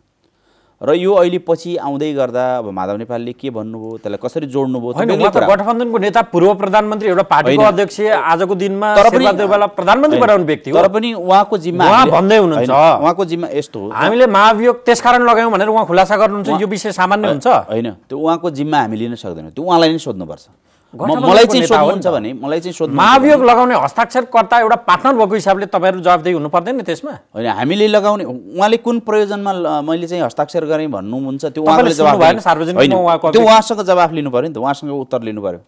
B: र यो अहिले पछि आउँदै गर्दा अब माधव नेपालले के भन्नुभयो, त्यसलाई कसरी जोड्नुभयो?
A: गठबन्धनको नेता, पूर्व प्रधानमन्त्री, एउटा पार्टीको अध्यक्ष, आजको दिनमा शेरबहादुरलाई प्रधानमन्त्री बनाउने व्यक्ति हो।
B: तर पनि उहाँको जिम्मा
A: भन्दै हुनुहुन्छ,
B: उहाँको जिम्मा यस्तो हो,
A: हामीले महाभियोग त्यसकारण लगायौँ भनेर उहाँ खुलासा गर्नुहुन्छ, यो विषय सामान्य हुन्छ
B: होइन? त्यो उहाँको जिम्मा हामी लिन सक्दैनौँ, त्यो उहाँलाई नै सोध्नुपर्छ। मलाई चाहिँ सोध्नुहुन्छ भने मलाई चाहिँ सोध्नु,
A: महाभियोग लगाउने हस्ताक्षरकर्ता एउटा पार्टनर भएको हिसाबले तपाईँहरू जवाफदेही हुनु पर्दैन नि त्यसमा?
B: होइन, हामीले लगाउने, उहाँले कुन प्रयोजनमा मैले चाहिँ हस्ताक्षर गरेँ भन्नुहुन्छ त्यो उहाँले जवाफ
A: भएन सार्वजनिकमा,
B: त्यो उहाँसँग जवाफ लिनु पर्यो नि त, उहाँसँग उत्तर लिनु पर्यो।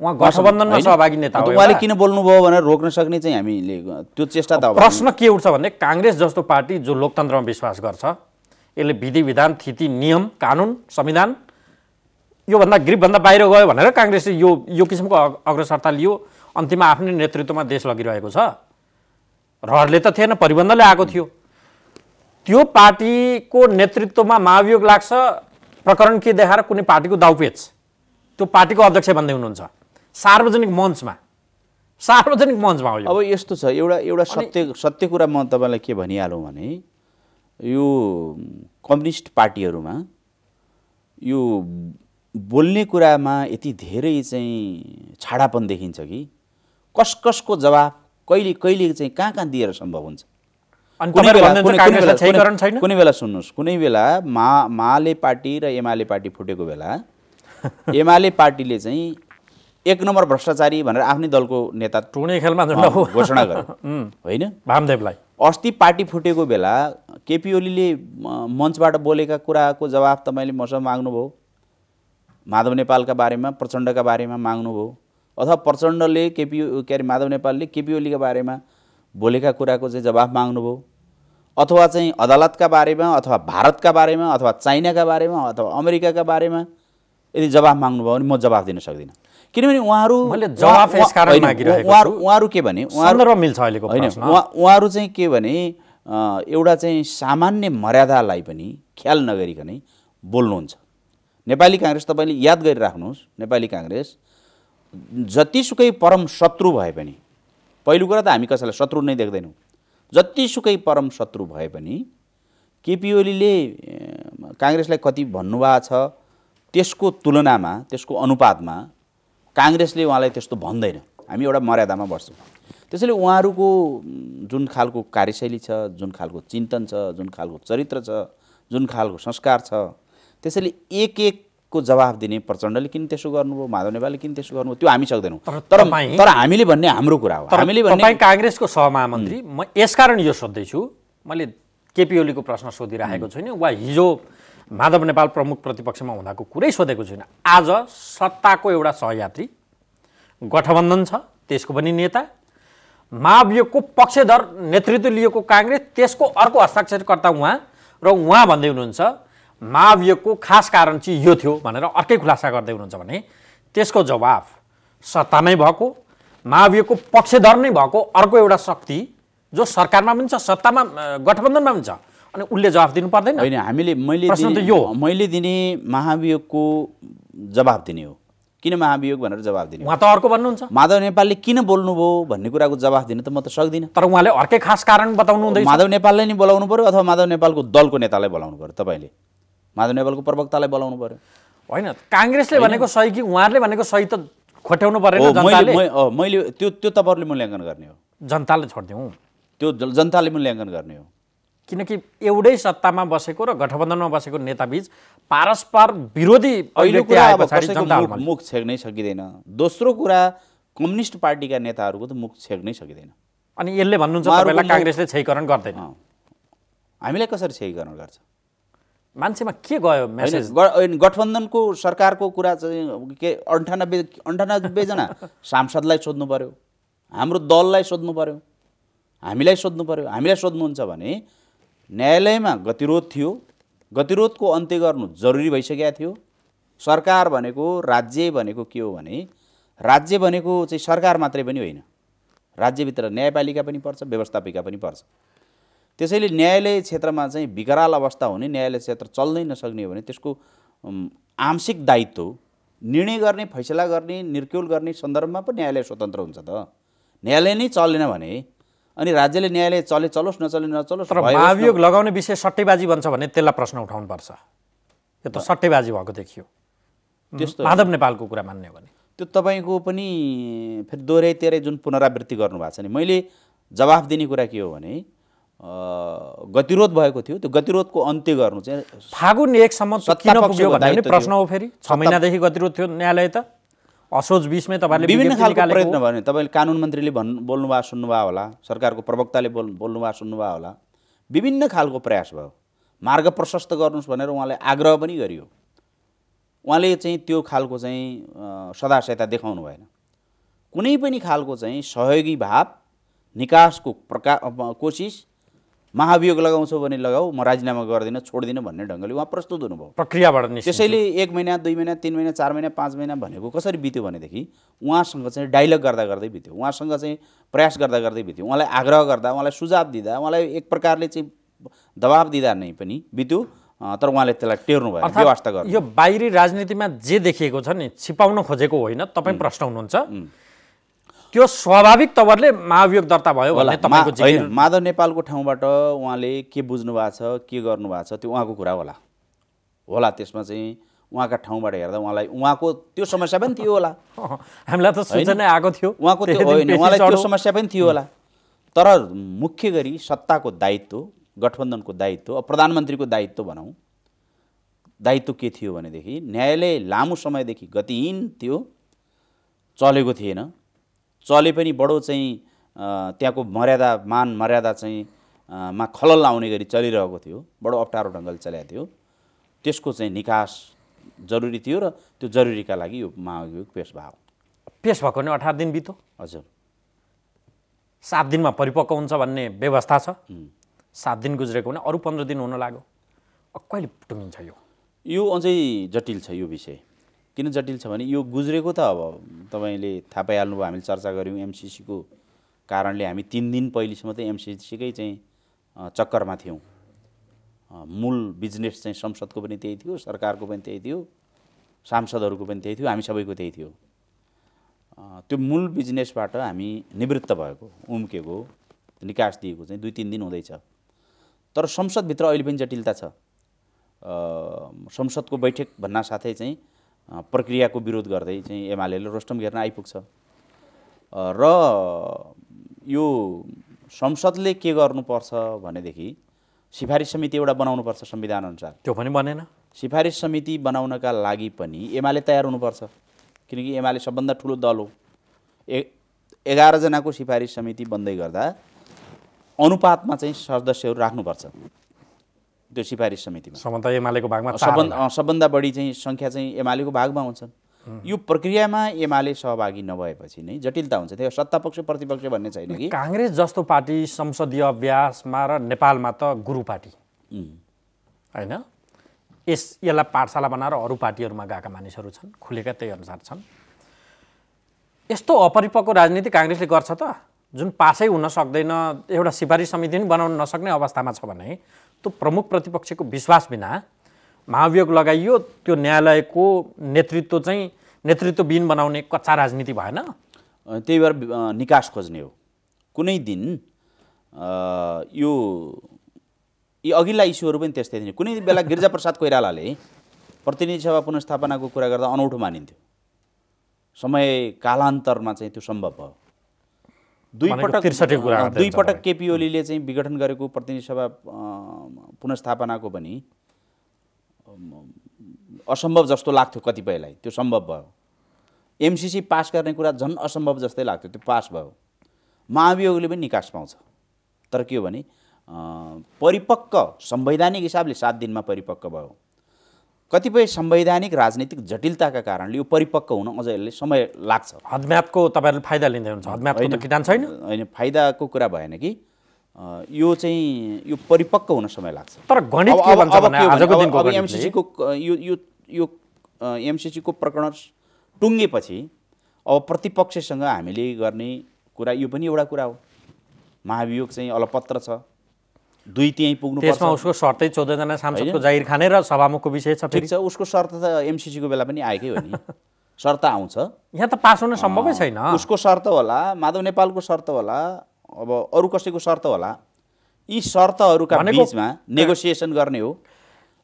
A: उहाँ गठबन्धनमा सहभागी नेता हो,
B: उहाँले किन बोल्नुभयो भनेर रोक्न सक्ने चाहिँ हामीले त्यो चेष्टा त।
A: प्रश्न के उठ्छ भने काङ्ग्रेस जस्तो पार्टी जो लोकतन्त्रमा विश्वास गर्छ, यसले विधि विधान, थिति, नियम, कानुन, संविधान योभन्दा ग्रिपभन्दा बाहिर गयो भनेर काङ्ग्रेसले यो किसिमको अग्रसरता लियो, अन्तिममा आफ्नै नेतृत्वमा देश लगिरहेको छ। रहरले त थिएन, परिबन्धले आएको थियो। त्यो पार्टीको नेतृत्वमा महाभियोग लाग्छ, प्रकरण के देखाएर कुनै पार्टीको दाउपेच, त्यो पार्टीको अध्यक्ष भन्दै हुनुहुन्छ सार्वजनिक मञ्चमा हो।
B: अब यस्तो छ, एउटा सत्य कुरा म तपाईँलाई के भनिहालौँ भने यो कम्युनिस्ट पार्टीहरूमा यो बोल्ने कुरामा यति धेरै चाहिँ छाडापन देखिन्छ कि कसको जवाफ कहिले कहिले चाहिँ कहाँ कहाँ दिएर सम्भव हुन्छ?
A: अनि तपाईहरु भन्नुहुन्छ कांग्रेसलाई क्षयीकरण छैन?
B: कुनै बेला सुन्नुहोस्, कुनै बेला माले पार्टी र एमाले पार्टी फुटेको बेला एमाले पार्टीले चाहिँ एक नम्बर भ्रष्टाचारी भनेर आफ्नै दलको नेता
A: टुर्ने खेलमा
B: घोषणा गर्यो होइन?
A: वामदेवलाई
B: अस्ति पार्टी फुटेको बेला केपी ओलीले मञ्चबाट बोलेका कुराको जवाफ तपाईँले मसँग माग्नुभयो, माधव नेपालका बारेमा, प्रचण्डका बारेमा माग्नुभयो, अथवा प्रचण्डले माधव नेपालले केपी ओलीका बारेमा बोलेका कुराको चाहिँ जवाफ माग्नुभयो, अथवा चाहिँ अदालतका बारेमा, अथवा भारतका बारेमा, अथवा चाइनाका बारेमा, अथवा अमेरिकाका बारेमा यदि जवाफ माग्नुभयो भने म जवाफ दिन सक्दिनँ। किनभने उहाँहरू के भने उहाँहरू चाहिँ के भने एउटा चाहिँ सामान्य मर्यादालाई पनि ख्याल नगरिकनै बोल्नुहुन्छ। नेपाली कांग्रेस तपाईँले याद गरिराख्नुहोस्, नेपाली कांग्रेस जतिसुकै परम शत्रु भए पनि, पहिलो कुरा त हामी कसैलाई शत्रु नै देख्दैनौँ, जतिसुकै परम शत्रु भए पनि केपी ओलीले कांग्रेसलाई कति भन्नुभएको छ त्यसको तुलनामा, त्यसको अनुपातमा कांग्रेसले उहाँलाई त्यस्तो भन्दैन। हामी एउटा मर्यादामा बस्छौँ। त्यसैले उहाँहरूको जुन खालको कार्यशैली छ, जुन खालको चिन्तन छ, जुन खालको चरित्र छ, जुन खालको संस्कार छ, त्यसैले एक एकको जवाफ दिने प्रचण्डले किन त्यसो गर्नुभयो, माधव नेपालले किन त्यसो गर्नुभयो, त्यो हामी सक्दैनौँ। तर हामीले भन्ने हाम्रो कुरा हो। हामीले भन्ने
A: कांग्रेसको सहमहामन्त्री, म यसकारण यो सोध्दैछु, मैले केपी ओलीको प्रश्न सोधिराखेको छैन वा हिजो माधव नेपाल प्रमुख प्रतिपक्षमा हुँदाको कुरै सोधेको छैन। आज सत्ताको एउटा सहयात्री, गठबन्धन छ, त्यसको पनि नेता, महाभियोगको पक्षधर नेतृत्व लिएको कांग्रेस, त्यसको अर्को हस्ताक्षरकर्ता उहाँ, र उहाँ भन्दै हुनुहुन्छ महाभियोगको खास कारण चाहिँ यो थियो भनेर अर्कै खुलासा गर्दै हुनुहुन्छ भने त्यसको जवाफ सत्तामै भएको, महाभियोगको पक्षधर नै भएको अर्को एउटा शक्ति जो सरकारमा पनि छ, सत्तामा गठबन्धनमा पनि छ, अनि उसले जवाफ दिनु पर्दैन?
B: होइन, मैले दिने महाभियोगको जवाफ दिने हो। किन महाभियोग भनेर जवाफ दिने?
A: उहाँ त अर्को भन्नुहुन्छ।
B: माधव नेपालले किन बोल्नुभयो भन्ने कुराको जवाफ दिन त म त सक्दिनँ।
A: तर उहाँले अर्कै खास कारण बताउनु हुँदैछ।
B: माधव नेपाललाई नि बोलाउनु पर्यो अथवा माधव नेपालको दलको नेतालाई बोलाउनु पर्यो, तपाईँले माधव नेपालको प्रवक्तालाई बोलाउनु पर्यो।
A: होइन, कांग्रेसले भनेको सही कि उहाँहरूले भनेको सही त खोट्याउनु परेन जनताले?
B: मैले त्यो तपाईँहरूले मूल्याङ्कन गर्ने हो।
A: जनताले छोडिदिउँ,
B: त्यो जनताले मूल्याङ्कन गर्ने हो।
A: किनकि एउटै सत्तामा बसेको र गठबन्धनमा बसेको नेताबीच पारस्पर विरोधी
B: मुख छेक्नै सकिँदैन। दोस्रो कुरा, कम्युनिस्ट पार्टीका नेताहरूको त मुख छेक्नै सकिँदैन।
A: अनि यसले भन्नुहुन्छ तपाईँलाई कांग्रेसले क्षयीकरण गर्दैन?
B: हामीलाई कसरी क्षयीकरण गर्छ?
A: मान्छेमा के गयो मेसेज?
B: गठबन्धनको सरकारको कुरा चाहिँ के 98 जना सांसदलाई सोध्नु पर्यो, हाम्रो दललाई सोध्नु पर्यो, हामीलाई सोध्नु पर्यो। हामीलाई सोध्नुहुन्छ भने न्यायालयमा गतिरोध थियो, गतिरोधको अन्त्य गर्नु जरुरी भइसकेको थियो। सरकार भनेको, राज्य भनेको के हो भने, राज्य भनेको चाहिँ सरकार मात्रै पनि होइन, राज्यभित्र न्यायपालिका पनि पर्छ, व्यवस्थापिका पनि पर्छ। त्यसैले न्यायालय क्षेत्रमा चाहिँ विकराल अवस्था हुने, न्यायालय क्षेत्र चल्दै नसक्ने हो भने त्यसको आंशिक दायित्व निर्णय गर्ने, फैसला गर्ने, निर्क्युल गर्ने सन्दर्भमा पनि न्यायालय स्वतन्त्र हुन्छ त। न्यायालय नै चलेन भने अनि राज्यले न्यायालय चलोस् नचलोस्।
A: तर महाभियोग लगाउने विषय सट्टैबाजी भन्छ भने त्यसलाई प्रश्न उठाउनुपर्छ। यो त सट्टैबाजी भएको देखियो त्यस्तो माधव नेपालको कुरा मान्ने हो भने।
B: त्यो तपाईँको पनि फेरि दोहोऱ्याइ तेह्रै जुन पुनरावृत्ति गर्नुभएको छ नि, मैले जवाफ दिने कुरा के हो भने गतिरोध भएको थियो, त्यो गतिरोधको अन्त्य गर्नु चाहिँ
A: फागुन 1 सम्म किन पुग्यो भन्ने प्रश्न हो। फेरि 6 महिनादेखि गतिरोध थियो न्यायालय त। असोज 20 मै तपाईँले
B: विभिन्न खालको प्रयत्न भने तपाईँले कानुन मन्त्रीले बोल्नुभयो सुन्नुभयो होला, सरकारको प्रवक्ताले बोल्नुभयो सुन्नुभयो होला, विभिन्न खालको प्रयास भयो। मार्ग प्रशस्त गर्नुहोस् भनेर उहाँले आग्रह पनि गरियो। उहाँले चाहिँ त्यो खालको चाहिँ सदासहायता देखाउनु भएन। कुनै पनि खालको चाहिँ सहयोगी भाव, निकासको कोसिस, महाभियोग लगाउँछौ भने लगाऊ, म राजीनामा गर्दिनँ, छोड्दिनँ भन्ने ढङ्गले उहाँ प्रस्तुत हुनुभयो
A: प्रक्रियाबाट।
B: त्यसैले 1 महिना, 2 महिना, 3 महिना, 4 महिना, 5 महिना भनेको कसरी बित्यो भनेदेखि उहाँसँग चाहिँ डाइलग गर्दा गर्दै बित्यो, उहाँसँग चाहिँ प्रयास गर्दा गर्दै बित्यो, उहाँलाई आग्रह गर्दा, उहाँलाई सुझाव दिँदा, उहाँलाई एक प्रकारले चाहिँ दबाब दिँदा नै पनि बित्यो। तर उहाँले त्यसलाई टेर्नु भयो, व्यवस्था गर्नु।
A: यो बाहिरी राजनीतिमा जे देखिएको छ नि, छिपाउन खोजेको होइन, तपाईँ प्रश्न हुनुहुन्छ, त्यो स्वाभाविक तवरले महाभियोग दर्ता भयो भन्ने तपाईको
B: होइन। माधव नेपालको ठाउँबाट उहाँले के बुझ्नु भएको छ, के गर्नु भएको छ, त्यो उहाँको कुरा होला। त्यसमा चाहिँ उहाँका ठाउँबाट हेर्दा उहाँको त्यो समस्या पनि थियो होला।
A: हामीलाई त सूचना आएको थियो
B: उहाँको त्यो होइन, उहाँलाई त्यो समस्या पनि थियो होला। तर मुख्य गरी सत्ताको दायित्व, गठबन्धनको दायित्व, प्रधानमन्त्रीको दायित्व भनौँ, दायित्व के थियो भनेदेखि न्यायालय लामो समयदेखि गतिहीन थियो, चलेको थिएन। चले पनि बडो चाहिँ त्यहाँको मर्यादा, मान मर्यादा चाहिँ मा खलल आउने गरी चलिरहेको थियो, बडो अप्ठ्यारो ढङ्गले चलेको थियो। त्यसको चाहिँ निकास जरुरी थियो र त्यो जरुरीका लागि यो महाभियोग पेश भयो।
A: पेश भएको नि 18 दिन बित्यो।
B: हजुर,
A: 7 दिनमा परिपक्व हुन्छ भन्ने व्यवस्था छ। 7 दिन गुज्रेको भने अरू 15 दिन हुन लाग्यो। कहिले टुङ्गिन्छ
B: यो अझै जटिल छ यो विषय। किन जटिल छ भने यो गुज्रेको त अब तपाईँले थाहा पाइहाल्नुभयो, हामीले चर्चा गऱ्यौँ एमसिसीको कारणले हामी 3 दिन पहिलेसम्म त एमसिसीकै चाहिँ चक्करमा थियौँ। मूल बिजनेस चाहिँ संसदको पनि त्यही थियो, सरकारको पनि त्यही थियो, सांसदहरूको पनि त्यही थियो, हामी सबैको त्यही थियो। त्यो मूल बिजनेसबाट हामी निवृत्त भएको, उम्केको, निकास दिएको चाहिँ 2-3 दिन हुँदैछ। तर संसदभित्र अहिले पनि जटिलता छ। संसदको बैठक भन्न साथै चाहिँ प्रक्रियाको विरोध गर्दै चाहिँ एमालेले रोस्टम घेर्न आइपुग्छ र यो संसदले के गर्नुपर्छ भनेदेखि सिफारिस समिति एउटा बनाउनुपर्छ संविधान अनुसार।
A: त्यो पनि बनेन।
B: सिफारिस समिति बनाउनका लागि पनि एमाले तयार हुनुपर्छ, किनकि एमाले सबभन्दा ठुलो दल हो। 11 जनाको सिफारिस समिति बन्दै गर्दा अनुपातमा चाहिँ सदस्यहरू राख्नुपर्छ त्यो सिफारिस समितिमा।
A: सबभन्दा एमालेको भागमा
B: सबभन्दा बढी चाहिँ सङ्ख्या चाहिँ एमालेको भागमा हुन्छन्। यो प्रक्रियामा एमाले सहभागी नभएपछि नै जटिलता हुन्छ। त्यो सत्तापक्ष प्रतिपक्ष भन्ने छैन कि
A: काङ्ग्रेस जस्तो पार्टी संसदीय अभ्यासमा र नेपालमा त गुरु पार्टी होइन, यसलाई पाठशाला बनाएर अरू पार्टीहरूमा गएका मानिसहरू छन्, खुलेका त्यही अनुसार छन्। यस्तो अपरिपक्व राजनीति काङ्ग्रेसले गर्छ त, जुन पासै हुन सक्दैन, एउटा सिफारिस समिति पनि बनाउन नसक्ने अवस्थामा छ भने त्यो प्रमुख प्रतिपक्षको विश्वास बिना महाभियोग लगाइयो। त्यो न्यायालयको नेतृत्व चाहिँ नेतृत्वविहीन बनाउने कच्चा राजनीति भएन।
B: त्यही भएर निकास खोज्ने हो। कुनै दिन यो यी अघिल्ला इस्युहरू पनि त्यस्तै थिए। कुनै बेला गिरिजाप्रसाद कोइरालाले प्रतिनिधि सभा पुनर्स्थापनाको कुरा गर्दा अनौठो मानिन्थ्यो। समय कालान्तरमा चाहिँ त्यो सम्भव भयो। दुई पटक केपी ओलीले चाहिँ विघटन गरेको प्रतिनिधि सभा पुनर्स्थापनाको पनि असम्भव जस्तो लाग्थ्यो कतिपयलाई, त्यो सम्भव भयो। एमसिसी पास गर्ने कुरा झन् असम्भव जस्तै लाग्थ्यो, त्यो पास भयो। महाभियोगले पनि निकास पाउँछ। तर के हो भने परिपक्व संवैधानिक हिसाबले 7 दिनमा परिपक्व भयो। कतिपय संवैधानिक राजनीतिक जटिलताका कारणले यो परिपक्व हुन अझ यसले समय लाग्छ।
A: हदम्यादको तपाईँहरूले फाइदा लिँदै हुन्छ, हदम्यादको त किटान छैन।
B: होइन, फाइदाको कुरा भएन कि यो चाहिँ यो परिपक्व हुन समय लाग्छ।
A: तर गणित के भन्छ भने आजको दिनको
B: अब एमसिसीको यो एमसिसीको प्रकरण टुङ्गेपछि अब प्रतिपक्षसँग हामीले गर्ने कुरा यो पनि एउटा कुरा हो। महाभियोग चाहिँ अलपत्र छ, 2-3 पुग्नु पर्छ।
A: त्यसमा उसको शर्तै 14 जना सांसदको जागिर खाने र सभामुखको विषय छ।
B: ठिक छ, उसको शर्त त एमसिसीको बेला पनि आएकै हो नि। शर्त आउँछ,
A: यहाँ त पास हुन सम्भवै छैन।
B: उसको शर्त होला, माधव नेपालको शर्त होला, अब अरू कसैको शर्त होला। यी शर्तहरूका बीचमा नेगोसिएसन गर्ने हो।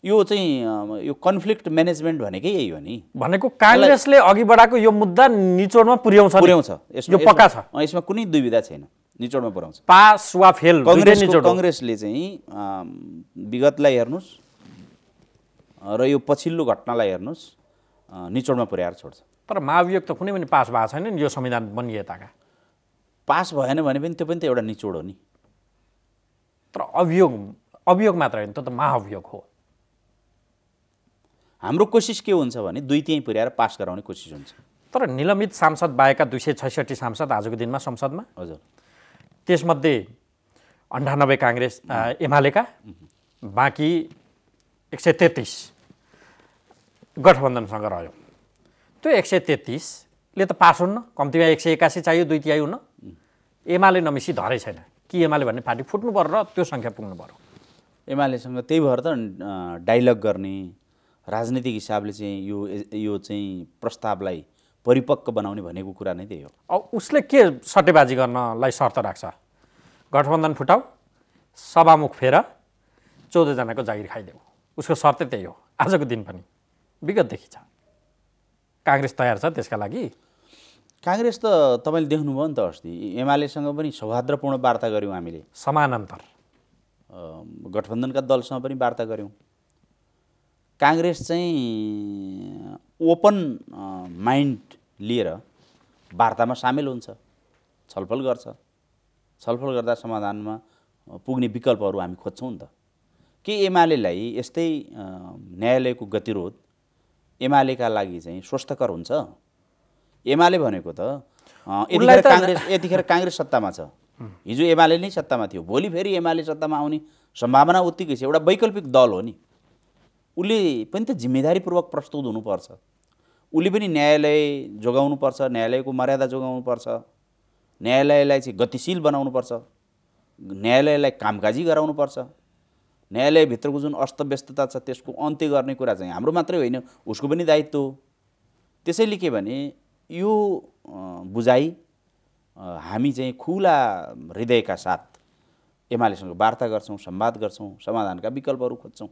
B: यो चाहिँ यो कन्फ्लिक्ट म्यानेजमेन्ट भनेकै यही हो नि।
A: भनेको काङ्ग्रेसले अघि बढाएको यो मुद्दा निचोडमा पुर्याउँछ। यो पक्का छ,
B: यसमा कुनै दुविधा छैन, निचोडमा पुर्याउँछ।
A: पास वा फेल
B: काङ्ग्रेसले चाहिँ विगतलाई हेर्नुहोस् र यो पछिल्लो घटनालाई हेर्नुहोस्, निचोडमा पुर्याएर छोड्छ।
A: तर महाभियोग त कुनै पनि पास भएको छैन नि यो संविधान बनिएताका।
B: पास भएन भने पनि त्यो पनि त एउटा निचोड हो नि।
A: तर अभियोग मात्र होइन, त्यो त महाभियोग हो।
B: हाम्रो कोसिस के हुन्छ भने 2-3 पुर्याएर पास गराउने कोसिस हुन्छ।
A: तर निलम्बित सांसद बाहेकका 266 सांसद आजको दिनमा संसदमा।
B: हजुर,
A: त्यसमध्ये 98 काङ्ग्रेस एमालेका, बाँकी 133 गठबन्धनसँग रह्यो। त्यो 133ले त पास हुन्न, कम्तीमा 181 चाहियो, 2/3 हुन। एमाले नमिसी धरै छैन कि एमाले भन्ने पार्टी फुट्नु पर्यो र त्यो सङ्ख्या पुग्नु पर्यो
B: एमालेसँग। त्यही भएर त डाइलग गर्ने, राजनीतिक हिसाबले चाहिँ यो चाहिँ प्रस्तावलाई परिपक्व बनाउने भनेको कुरा नै त्यही हो।
A: अब उसले के सट्टेबाजी गर्नलाई शर्त राख्छ? गठबन्धन फुटाऊ, सभामुख फेर, 14 जनाको जागिर खाइदेऊ। उसको शर्तै त्यही हो, आजको दिन पनि विगतदेखि छ। काङ्ग्रेस तयार छ त्यसका लागि?
B: काङ्ग्रेस त तपाईँले देख्नुभयो नि त अस्ति एमालेसँग पनि सौहार्दपूर्ण वार्ता गऱ्यौँ हामीले,
A: समानान्तर
B: गठबन्धनका दलसँग पनि वार्ता गऱ्यौँ। काङ्ग्रेस चाहिँ ओपन माइन्ड लिएर वार्तामा सामेल हुन्छ, छलफल गर्छ। छलफल गर्दा समाधानमा पुग्ने विकल्पहरू हामी खोज्छौँ नि त। के एमालेलाई यस्तै न्यायालयको गतिरोध एमालेका लागि चाहिँ स्वस्थकर हुन्छ? एमाले भनेको त यतिखेर काङ्ग्रेस सत्तामा छ, हिजो एमाले नै सत्तामा थियो, भोलि फेरि एमाले सत्तामा आउने सम्भावना उत्तिकै छ। एउटा वैकल्पिक दल हो नि, उसले पनि त जिम्मेदारीपूर्वक प्रस्तुत हुनुपर्छ। उसले पनि न्यायालय जोगाउनुपर्छ, न्यायालयको मर्यादा जोगाउनुपर्छ, न्यायालयलाई चाहिँ गतिशील बनाउनुपर्छ, न्यायालयलाई कामकाजी गराउनुपर्छ, न्यायालयभित्रको जुन अस्तव्यस्तता छ त्यसको अन्त्य गर्ने कुरा चाहिँ हाम्रो मात्रै होइन, उसको पनि दायित्व हो। त्यसैले के भने यो बुझाइ हामी चाहिँ खुला हृदयका साथ एमालेसँग वार्ता गर्छौँ, संवाद गर्छौँ, समाधानका विकल्पहरू खोज्छौँ।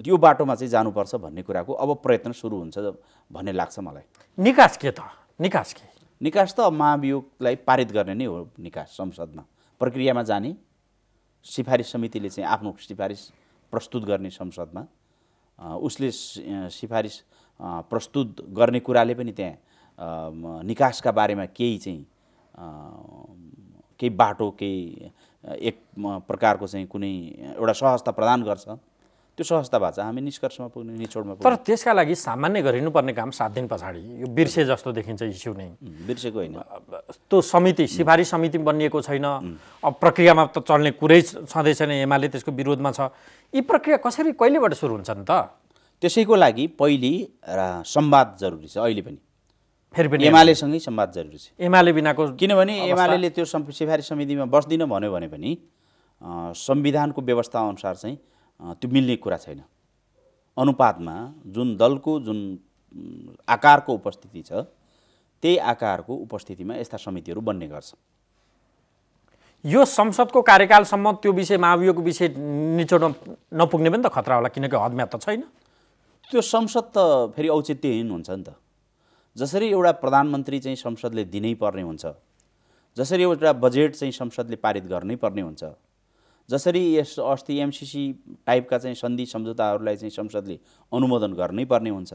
B: यो बाटोमा चाहिँ जानुपर्छ भन्ने कुराको अब प्रयत्न सुरु हुन्छ भन्ने लाग्छ मलाई।
A: निकास के त? निकास के?
B: निकास त महाभियोगलाई पारित गर्ने नै हो। निकास संसदमा प्रक्रियामा जाने, सिफारिस समितिले चाहिँ आफ्नो सिफारिस प्रस्तुत गर्ने संसदमा, उसले सिफारिस प्रस्तुत गर्ने कुराले पनि त्यहाँ निकासका बारेमा केही बाटो, केही एक प्रकारको चाहिँ कुनै एउटा सहजता प्रदान गर्छ। त्यो सहजता भए चाहिँ हामी निष्कर्षमा पुग्ने, निचोडमा पुग्ने।
A: तर त्यसका लागि सामान्य गरिनुपर्ने काम 7 दिन पछाडि यो बिर्से जस्तो देखिन्छ इस्यु नै।
B: बिर्सेको होइन,
A: त्यो समिति, सिफारिस समिति बनिएको छैन, अब प्रक्रियामा त चल्ने कुरै छँदै छैन, एमाले त्यसको विरोधमा छ। यी प्रक्रिया कसरी, कहिलेबाट सुरु हुन्छन् त?
B: त्यसैको लागि पहिले संवाद जरुरी छ। अहिले पनि
A: फेरि पनि
B: एमालेसँगै संवाद जरुरी छ।
A: एमाले बिनाको,
B: किनभने एमाले त्यो सिफारिस समितिमा बस्दिन भन्यो भने पनि संविधानको व्यवस्था अनुसार चाहिँ त्यो मिल्ने कुरा छैन। अनुपातमा जुन दलको जुन आकारको उपस्थिति छ त्यही आकारको उपस्थितिमा यस्ता समितिहरू बन्ने गर्छ।
A: यो संसदको कार्यकालसम्म त्यो विषय, महाभियोगको विषय निचोड्न नपुग्ने पनि त खतरा होला, किनकि हदम्याद त छैन।
B: त्यो संसद त फेरि औचित्यहीन हुन्छ नि त। जसरी एउटा प्रधानमन्त्री चाहिँ संसदले दिनै पर्ने हुन्छ, जसरी एउटा बजेट चाहिँ संसदले पारित गर्नै पर्ने हुन्छ, जसरी यस अस्ति एमसिसी टाइपका चाहिँ सन्धि सम्झौताहरूलाई चाहिँ संसदले अनुमोदन गर्नै पर्ने हुन्छ,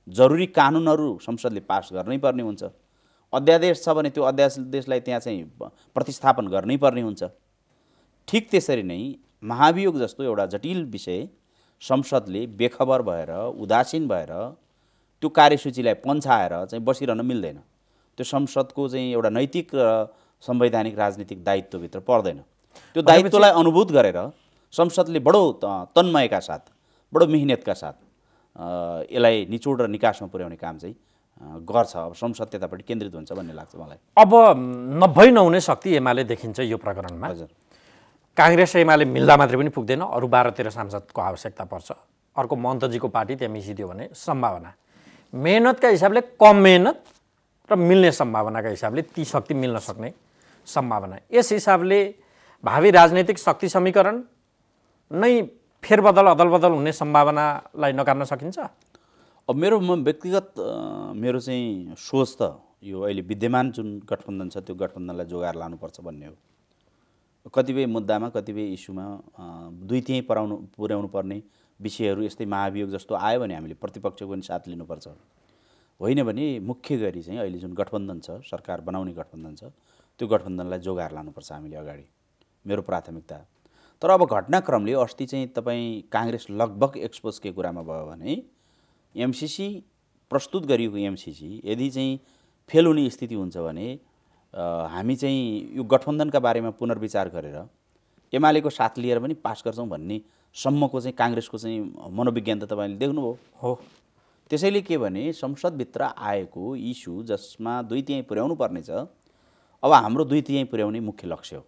B: जरुरी कानुनहरू संसदले पास गर्नै पर्ने हुन्छ, अध्यादेश छ भने त्यो अध्यादेशलाई त्यहाँ चाहिँ प्रतिस्थापन गर्नै पर्ने हुन्छ। ठिक त्यसरी नै महाभियोग जस्तो एउटा जटिल विषय संसदले बेखबर भएर, उदासीन भएर त्यो कार्यसूचीलाई पन्छाएर चाहिँ बसिरहन मिल्दैन। त्यो संसदको चाहिँ एउटा नैतिक र संवैधानिक राजनीतिक दायित्वभित्र पर्दैन। त्यो दायित्वलाई अनुभूत गरेर संसदले बडो तन्मयका साथ, बडो मेहनतका साथ यसलाई निचोड र निकासमा पुर्याउने काम चाहिँ गर्छ। अब संसद त्यतापट्टि केन्द्रित हुन्छ भन्ने लाग्छ मलाई।
A: अब नभई नहुने शक्ति एमाले देखिन्छ यो प्रकरणमा।
B: हजुर,
A: काङ्ग्रेस र एमाले मिल्दा मात्रै पनि पुग्दैन, अरू 12-13 सांसदको आवश्यकता पर्छ। अर्को महन्तजीको पार्टी त्यहाँ मिसिदियो भने सम्भावना, मेहनतका हिसाबले कम मेहनत र मिल्ने सम्भावनाका हिसाबले ती शक्ति मिल्न सक्ने सम्भावना, यस हिसाबले भावी राजनैतिक शक्ति समीकरण नै फेरबदल अदलबदल हुने सम्भावनालाई नकार्न सकिन्छ?
B: अब मेरो व्यक्तिगत मेरो चाहिँ सोच त यो अहिले विद्यमान जुन गठबन्धन छ त्यो गठबन्धनलाई जोगाएर लानुपर्छ भन्ने हो। कतिपय मुद्दामा, कतिपय इस्युमा दुई तिहाई पुर्याउनु पर्ने विषयहरू यस्तै महाभियोग जस्तो आयो भने हामीले प्रतिपक्षको पनि साथ लिनुपर्छ। होइन भने मुख्य गरी चाहिँ अहिले जुन गठबन्धन छ, सरकार बनाउने गठबन्धन छ, त्यो गठबन्धनलाई जोगाएर लानुपर्छ हामीले अगाडि, मेरो प्राथमिकता। तर अब घटनाक्रमले अस्ति चाहिँ तपाईँ काङ्ग्रेस लगभग एक्सपोजकै कुरामा भयो भने एमसिसी प्रस्तुत गरिएको एमसिसी यदि चाहिँ फेल हुने स्थिति हुन्छ भने हामी चाहिँ यो गठबन्धनका बारेमा पुनर्विचार गरेर एमालेको साथ लिएर पनि पास गर्छौँ भन्ने सम्मको चाहिँ काङ्ग्रेसको चाहिँ मनोविज्ञान त तपाईँले देख्नुभयो
A: हो।
B: त्यसैले के भने संसदभित्र आएको इस्यु जसमा 2 तिहाई पुर्याउनु पर्ने छ, अब हाम्रो 2 तिहाई पुर्याउने मुख्य लक्ष्य हो।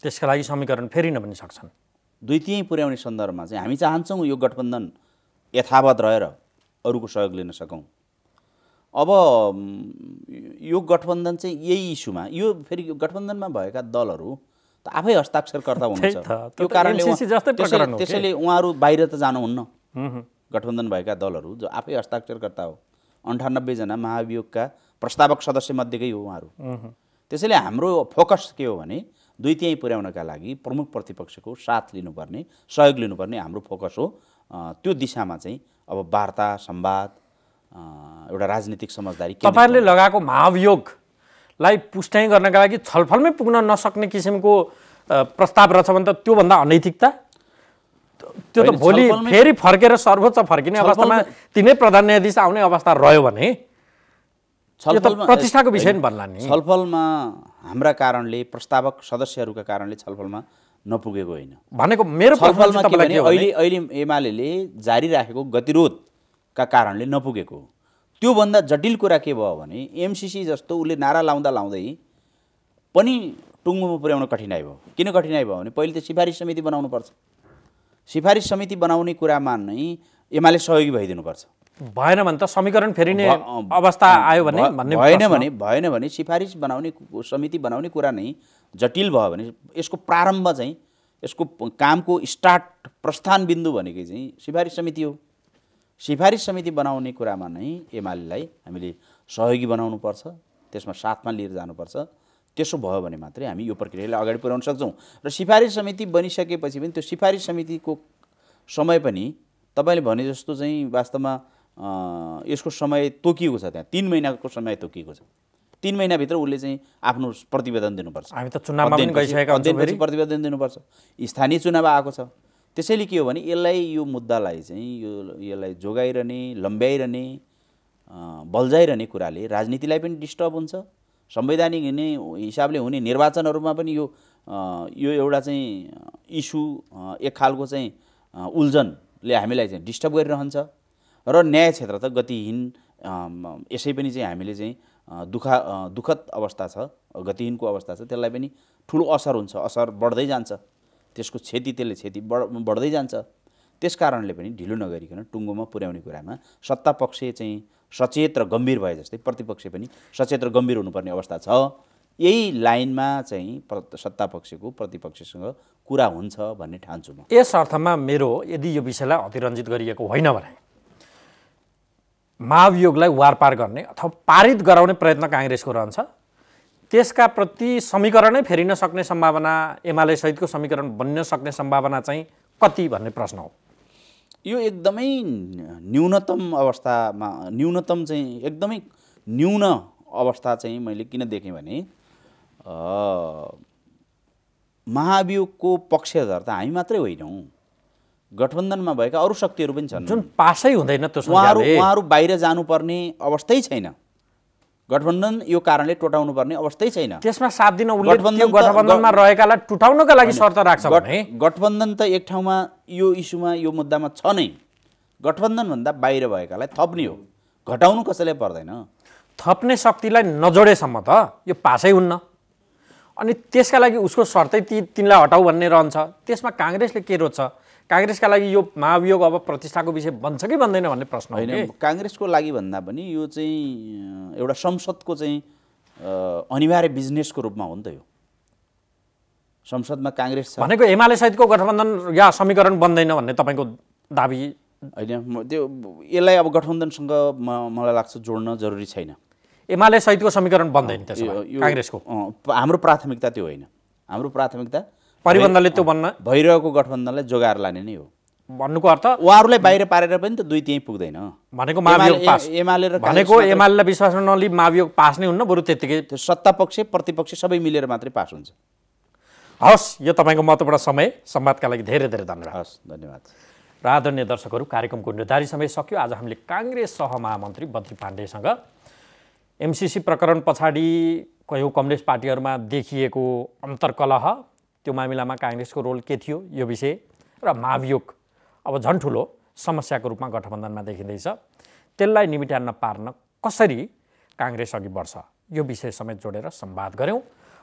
A: त्यसका लागि समीकरण फेरिन पनि सक्छन्।
B: 2 तिहाई पुर्याउने सन्दर्भमा चाहिँ हामी चाहन्छौँ यो गठबन्धन यथावत रहेर अरूको सहयोग लिन सकौँ। अब यो गठबन्धन चाहिँ यही इस्युमा, यो फेरि गठबन्धनमा भएका दलहरू त आफै हस्ताक्षरकर्ता हुनुहुन्छ। त्यो कारणले त्यसैले उहाँहरू बाहिर त जानुहुन्न। गठबन्धन भएका दलहरू जो आफै हस्ताक्षरकर्ता हो, 98 जना महाभियोगका प्रस्तावक सदस्य मध्येकै हो उहाँहरू। त्यसैले हाम्रो फोकस के हो भने 2/3 पुर्याउनका लागि प्रमुख प्रतिपक्षको साथ लिनुपर्ने, सहयोग लिनुपर्ने हाम्रो फोकस हो। त्यो दिशामा चाहिँ अब वार्ता, संवाद, एउटा राजनीतिक समझदारी
A: तपाईहरुले लगाएको महाभियोगलाई पुष्टाइ गर्नका लागि छलफलमै पुग्न नसक्ने किसिमको प्रस्ताव रहेछ भने त त्यो भन्दा अनैतिकता त्यो त भोलि फेरि फर्केर सर्वोच्च फर्किने अवस्थामा तिनै प्रधान न्यायाधीश आउने अवस्था रह्यो भने यो त प्रतिष्ठाको विषय नि बन्ला नि।
B: छलफलमा हाम्रा कारणले, प्रस्तावक सदस्यहरूका कारणले छलफलमा नपुगेको होइन
A: भनेको मेरो
B: छलफलमा के भने अहिले एमाले जारी राखेको गतिरोधका कारणले नपुगेको। त्योभन्दा जटिल कुरा के भयो भने एमसीसी जस्तो उसले नारा लाउँदै पनि टुङ्गोमा पुर्याउन कठिनाइ भयो। किन कठिनाइ भयो भने पहिले त सिफारिस समिति बनाउनु पर्छ। सिफारिस समिति बनाउने कुरामा नै एमाले सहयोगी भइदिनुपर्छ।
A: भएन भने त समीकरण फेरिने अवस्था आयो भने
B: भएन भने सिफारिस बनाउने समिति बनाउने कुरा नै जटिल भयो भने यसको प्रारम्भ चाहिँ यसको कामको स्टार्ट प्रस्थान बिन्दु भनेकै चाहिँ सिफारिस समिति हो। सिफारिस समिति बनाउने कुरामा नै एमालेलाई हामीले सहयोगी बनाउनु पर्छ, त्यसमा साथमा लिएर जानुपर्छ। त्यसो भयो भने मात्रै हामी यो प्रक्रियालाई अगाडि पुर्याउन सक्छौँ। र सिफारिस समिति बनिसकेपछि पनि त्यो सिफारिस समितिको समय पनि तपाईँले भने जस्तो चाहिँ वास्तवमा यसको समय तोकिएको छ। त्यहाँ 3 महिनाको समय तोकिएको छ। 3 महिनाभित्र उसले चाहिँ आफ्नो प्रतिवेदन दिनुपर्छ।
A: हामी त चुनावमा पनि गइसकेका छौँ, फेरि
B: प्रतिवेदन दिनुपर्छ। स्थानीय चुनाव आएको छ। त्यसैले के हो भने यो मुद्दालाई चाहिँ यसलाई जोगाइरहने, लम्ब्याइरहने, बल्झाइरहने कुराले राजनीतिलाई पनि डिस्टर्ब हुन्छ। संवैधानिक हिसाबले हुने निर्वाचनहरूमा पनि यो एउटा चाहिँ इस्यु, एक खालको चाहिँ उल्झनले हामीलाई चाहिँ डिस्टर्ब गरिरहन्छ। र न्याय क्षेत्र त गतिहीन, यसै पनि चाहिँ हामीले चाहिँ दुःखद अवस्था छ, गतिहीनको अवस्था छ। त्यसलाई पनि ठुलो असर हुन्छ, असर बढ्दै जान्छ, त्यसको त्यसले क्षति बढ्दै जान्छ। त्यस कारणले पनि ढिलो नगरिकन टुङ्गोमा पुर्याउने कुरामा सत्ता पक्ष चाहिँ सचेत र गम्भीर भए जस्तै प्रतिपक्ष पनि सचेत र गम्भीर हुनुपर्ने अवस्था छ। यही लाइनमा चाहिँ सत्ता पक्षको प्रतिपक्षसँग कुरा हुन्छ भन्ने ठान्छु म।
A: यस अर्थमा मेरो यदि यो विषयलाई अतिरञ्जित गरिएको होइन भने महाभियोगलाई वारपार गर्ने अथवा पारित गराउने प्रयत्न काङ्ग्रेसको रहन्छ, त्यसका प्रति समीकरणै फेरिन सक्ने सम्भावना, एमाले सहितको समीकरण बन्न सक्ने सम्भावना चाहिँ कति भन्ने प्रश्न हो।
B: यो एकदमै न्यूनतम अवस्थामा, न्यूनतम चाहिँ एकदमै न्यून अवस्था चाहिँ मैले किन देखेँ भने महाभियोगको पक्षधर त हामी मात्रै होइनौँ, गठबन्धनमा भएका अरू शक्तिहरू पनि छन्
A: जुन पासै हुँदैन। त्यो
B: उहाँहरू बाहिर जानुपर्ने अवस्थै छैन। गठबन्धन यो कारणले टोटाउनु पर्ने अवस्थै छैन।
A: त्यसमा साथ दिन उसले गठबन्धनमा रहेकालाई टुटाउनका लागि शर्त राख्छ भने
B: गठबन्धन त एक ठाउँमा यो इस्युमा, यो मुद्दामा छ नै। गठबन्धनभन्दा बाहिर भएकालाई थप्ने हो, घटाउनु कसैलाई पर्दैन।
A: थप्ने शक्तिलाई नजोडेसम्म त यो पासै हुन्न। अनि त्यसका लागि उसको शर्तै तिनलाई हटाउ भन्ने रहन्छ। त्यसमा काङ्ग्रेसले के रोज्छ? काङ्ग्रेसका लागि यो महाभियोग अब प्रतिष्ठाको विषय बन्छ कि बन्दैन भन्ने प्रश्न
B: होइन। काङ्ग्रेसको लागि भन्दा पनि यो चाहिँ एउटा संसदको चाहिँ अनिवार्य बिजनेसको रूपमा हो नि त। यो संसदमा काङ्ग्रेस छ
A: भनेको एमाले सहितको गठबन्धन या समीकरण बन्दैन भन्ने तपाईँको दाबी
B: होइन। त्यो यसलाई अब गठबन्धनसँग मलाई लाग्छ जोड्न जरुरी छैन।
A: एमाले सहितको समीकरण बन्दैन त्यसमा काङ्ग्रेसको।
B: हाम्रो प्राथमिकता त्यो होइन। हाम्रो प्राथमिकता
A: परिबन्धले त्यो बन्न
B: भइरहेको गठबन्धनलाई जोगाएर लाने नै हो।
A: भन्नुको अर्थ
B: उहाँहरूलाई बाहिर पारेर पनि त 2/3 पुग्दैन।
A: भनेको महाभियोग पास,
B: एमाले र
A: भनेको एमालेलाई विश्वासमा नलिई महाभियोग पास नै हुन्न, बरु त्यतिकै
B: सत्ता पक्ष प्रतिपक्ष सबै मिलेर मात्रै पास हुन्छ।
A: हस्, यो तपाईँको महत्त्वपूर्ण समय संवादका लागि धेरै धेरै धन्यवाद।
B: हस्, धन्यवाद।
A: र आदरणीय दर्शकहरू, कार्यक्रमको निर्धारित समय सक्यो। आज हामीले काङ्ग्रेस सहमहामन्त्री बद्री पाण्डेसँग एमसीसी प्रकरण पछाडि कयौँ कम्युनिस्ट पार्टीहरूमा देखिएको अन्तर्कलह, त्यो मामिलामा काङ्ग्रेसको रोल के थियो, यो विषय र महाभियोग अब झन् ठुलो समस्याको रूपमा गठबन्धनमा देखिँदैछ, त्यसलाई निमिट्यान्न पार्न कसरी काङ्ग्रेस अघि बढ्छ, यो विषय समेत जोडेर संवाद गऱ्यौँ।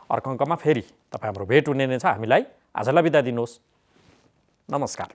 A: अर्को अङ्कमा फेरि तपाईँ हाम्रो भेट हुने नै छ। हामीलाई आजलाई बिदा दिनुहोस्। नमस्कार।